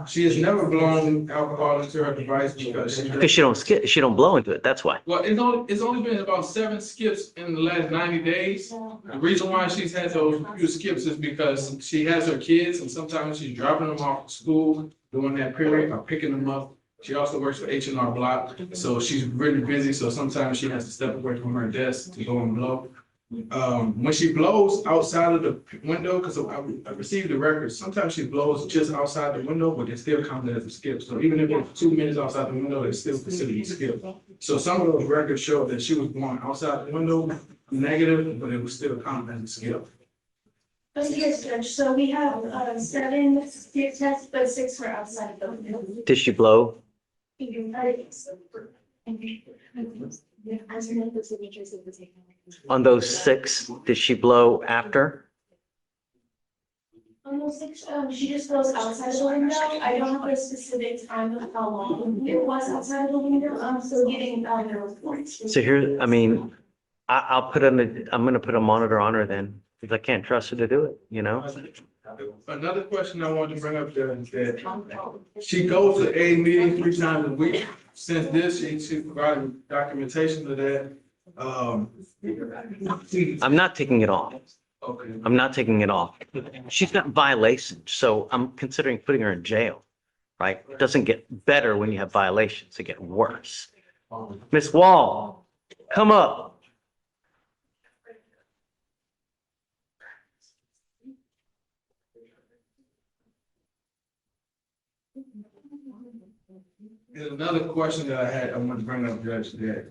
She has never blown alcohol into her device because She don't blow into it. That's why. well, it's only been about 7 skips in the last 90 days. The reason why she's had those few skips is because she has her kids and sometimes she's dropping them off to school during that period or picking them up. She also works for H&R Block, so she's really busy. So sometimes she has to step away from her desk to go and blow. When she blows outside of the window, because I received the records, sometimes she blows just outside the window, but it still counts as a skip. So even if it's 2 minutes outside the window, it's still considered a skip. So some of those records show that she was blowing outside the window negative, but it was still counted as a skip. Yes, Judge, so we have 7 skip tests, but 6 were outside the window. Did she blow? On those 6, did she blow after? On those 6, she just goes outside the window. I don't have a specific time of how long it was outside the window. I'm still getting the reports. So here, I mean, I'm gonna put a monitor on her then, because I can't trust her to do it, you know? Another question I wanted to bring up there is that she goes to a meeting 3 times a week. Since this, she provided documentation of that. I'm not taking it off. Okay. I'm not taking it off. She's got violations, so I'm considering putting her in jail, right? It doesn't get better when you have violations, it gets worse. Miss Wall, come up. There's another question that I had, I want to bring up, Judge, that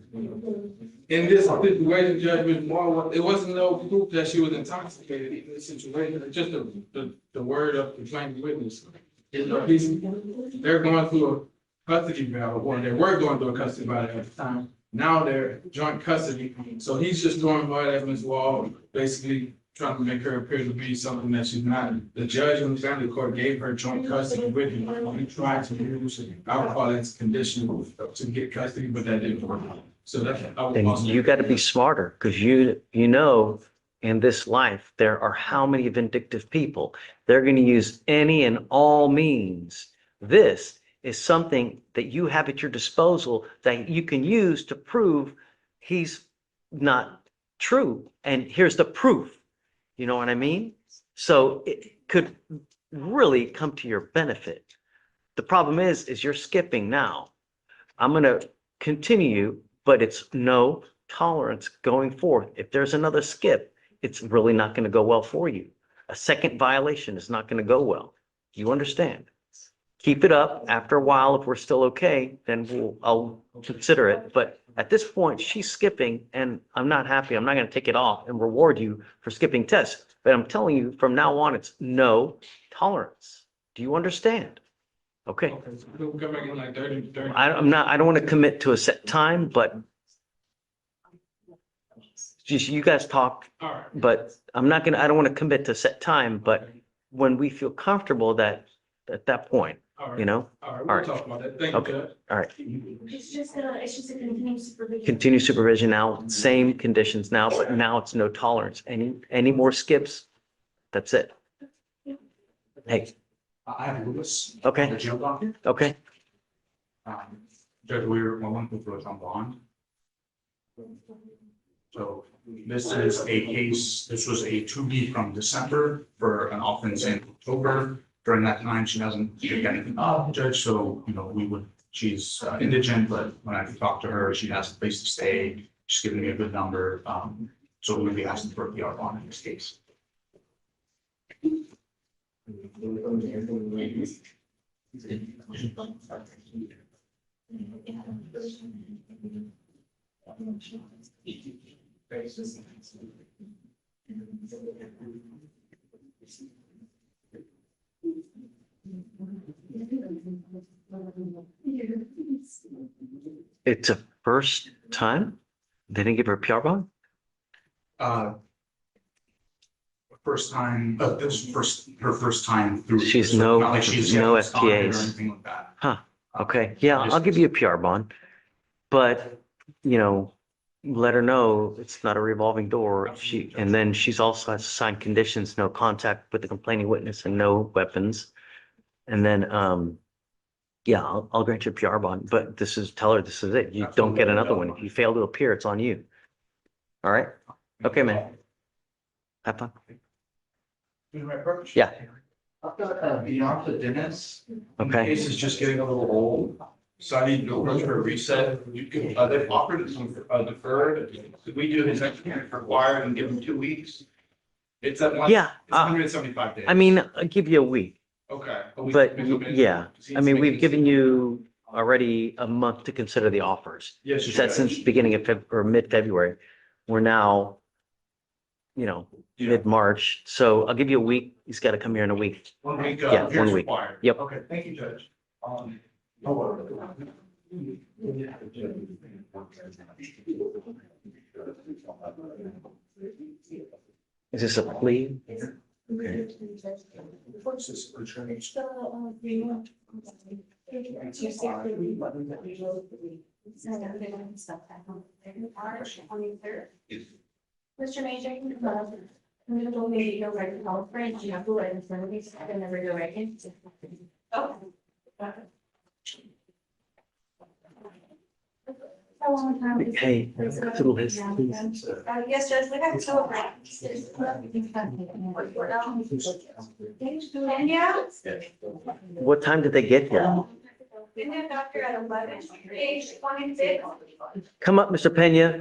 in this situation, Judge, Ms. Moore, it wasn't no proof that she was intoxicated in this situation, it's just the word of the plaintiff witness. They're going through a custody battle, or they were going through a custody battle at the time. Now they're joint custody, so he's just throwing mud at Ms. Wall, basically trying to make her appear to be something that she's not. The judge in the family court gave her joint custody with him. He tried to use alcohol as condition to get custody, but that didn't work. So that's. Then you got to be smarter, because you know, in this life, there are how many vindictive people. They're going to use any and all means. This is something that you have at your disposal that you can use to prove he's not true. And here's the proof. You know what I mean? So it could really come to your benefit. The problem is you're skipping now. I'm going to continue, but it's no tolerance going forth. If there's another skip, it's really not going to go well for you. A second violation is not going to go well. You understand? Keep it up. After a while, if we're still okay, then I'll consider it. But at this point, she's skipping and I'm not happy. I'm not going to take it off and reward you for skipping tests. But I'm telling you from now on, it's no tolerance. Do you understand? Okay. We'll come back in like 30. I don't want to commit to a set time, but just you guys talk, All right. but I don't want to commit to a set time, but when we feel comfortable that at that point, All right. you know, All right, All we'll right. talk about that. Thank you, Okay. Judge. all right. It's just a continued supervision. Continue supervision now, same conditions now, but now it's no tolerance. Any more skips? That's it. Hey, I have Lewis. okay, The jail docket. okay. Judge, we're one through it on bond. So this is a case, this was a 2B from December for an offense in October. During that time, she hasn't picked anything up, Judge, so, she's indigent, but when I talk to her, she has a place to stay. She's giving me a good number, so we'll be asking for a PR bond in this case. It's a first time? They didn't give her a PR bond? First time, this is her first time through. She's so no- not like she's no absconded or FTAs. anything like that. Huh, okay, yeah, I'll give you a PR bond. But, let her know it's not a revolving door. And then she's also has to sign conditions, no contact with the complaining witness and no weapons. And then, yeah, I'll grant you a PR bond, but tell her this is it. You don't get another one. If you fail to appear, it's on you. All right? Okay, man. Have fun. Yeah. I've got beyond the dentist. Okay. Case is just getting a little old, so I need to go run for a reset. You can, they've offered some deferred. Could we do his next hearing required and give him 2 weeks? It's at once. Yeah, It's 175 days. I mean, I'll give you a week, Okay. but yeah, I mean, we've given you already a month to consider the offers. Yes, You said since the beginning of or mid-February. We're now, mid-March. So I'll give you a week. He's got to come here in a week. 1 week. Yeah, 1 here's week. required. Yep. Okay, thank you, Judge. Is this a plea? Mr. Major, I'm gonna go maybe go right to California, you have to wait in front of me, so I can never go right in. Oh. How long time is it? Hey, little list, please. Yes, Judge, we have two of them. Yeah. What time did they get here? We have doctor at 11, age 26. Come up, Mr. Pena.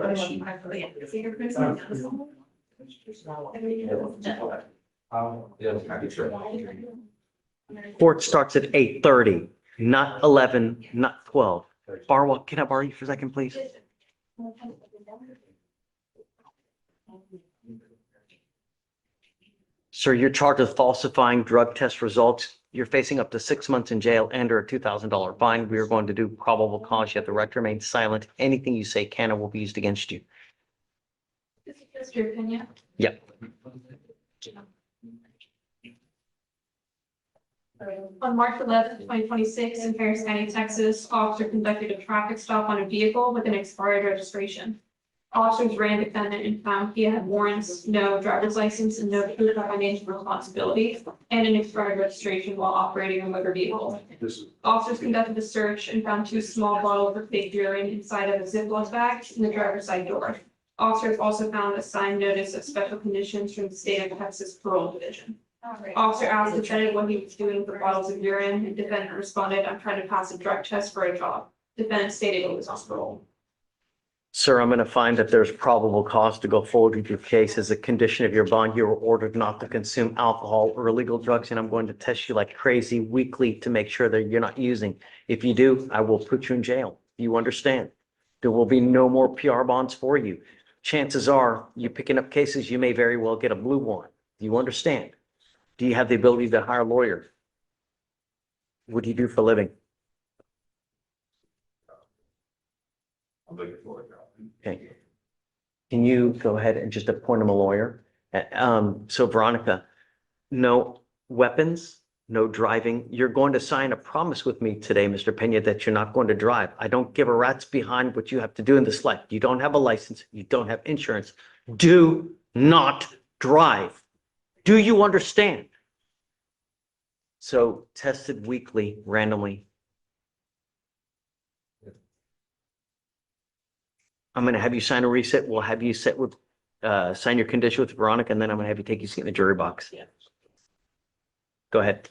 Court starts at 8:30, not 11, not 12. Barwa, can I borrow you for a second, please? Sir, you're charged with falsifying drug test results. You're facing up to 6 months in jail and or a $2,000 fine. We are going to do probable cause. You have the right to remain silent. Anything you say can or will be used against you. This is just your opinion. Yep. On March 11th, 2026, in Harris County, Texas, officer conducted a traffic stop on a vehicle with an expired registration. Officers ran the defendant and found he had warrants, no driver's license, and no proof of financial responsibility, and an expired registration while operating a motor vehicle. Officers conducted a search and found 2 small bottles of fake urine inside of a Ziploc bag in the driver's side door. Officers also found a signed notice of special conditions from the state of Texas Parole Division. Officer asked the defendant what he was doing with the bottles of urine, and defendant responded, "I'm trying to pass a drug test for a job." Defendant stated he was on parole. Sir, I'm going to find that there's probable cause to go forward with your case. As a condition of your bond, you were ordered not to consume alcohol or illegal drugs, and I'm going to test you like crazy weekly to make sure that you're not using. If you do, I will put you in jail. You understand? There will be no more PR bonds for you. Chances are, you picking up cases, you may very well get a blue one. Do you understand? Do you have the ability to hire a lawyer? What do you do for a living? I'm looking for it. Okay. Can you go ahead and just appoint him a lawyer? So Veronica, no weapons, no driving. You're going to sign a promise with me today, Mr. Pena, that you're not going to drive. I don't give a rat's behind what you have to do in this life. You don't have a license. You don't have insurance. Do not drive. Do you understand? So tested weekly, randomly. I'm gonna have you sign a reset. We'll have you sit with, sign your condition with Veronica, and then I'm gonna have you take your seat in the jury box. Yeah. Go ahead.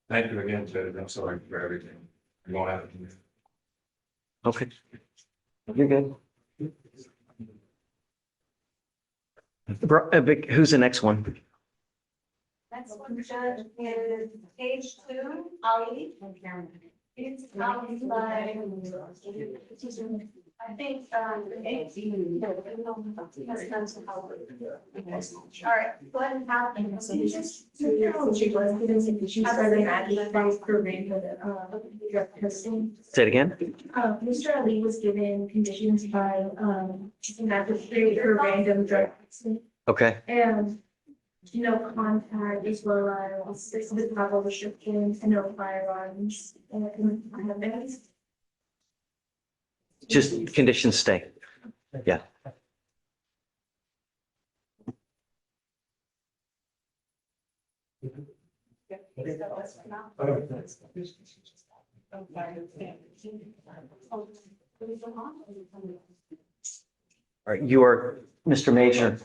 Thank you again, Judge. I'm sorry for everything. You won't have to. Okay. You're good. Vic, who's the next one? Next one, Judge, is page 2, Ali. It's copied by, I think, All right, go ahead and have. Say it again. Mr. Ali was given conditions by, magistrate for random drug testing Okay. and no contact as well as the travel restrictions and no firearms and weapons. Just conditions stay. Yeah. All right, you are, Mr. Major.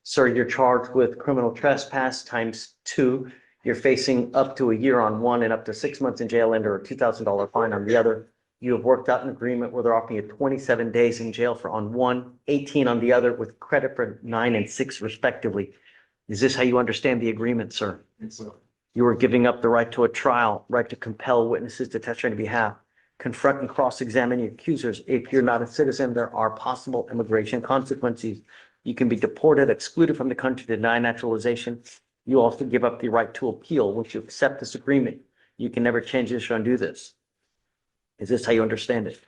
Sir, you're charged with criminal trespass ×2. You're facing up to a year on one and up to 6 months in jail and or a $2,000 fine on the other. You have worked out an agreement where they're offering you 27 days in jail for on one, 18 on the other, with credit for 9 and 6 respectively. Is this how you understand the agreement, sir? You are giving up the right to a trial, right to compel witnesses to testify on your behalf, confront and cross-examine your accusers. If you're not a citizen, there are possible immigration consequences. You can be deported, excluded from the country, denied naturalization. You also give up the right to appeal. Once you accept this agreement, you can never change this or undo this. Is this how you understand it?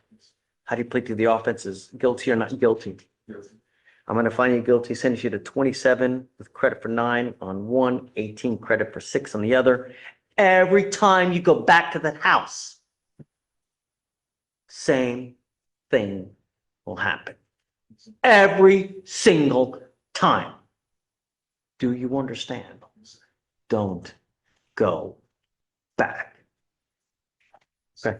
How do you plead to the offenses? Guilty or not guilty? I'm going to find you guilty, sentence you to 27 with credit for 9 on one, 18 credit for 6 on the other. Every time you go back to that house, same thing will happen. Every single time. Do you understand? Don't go back. Okay.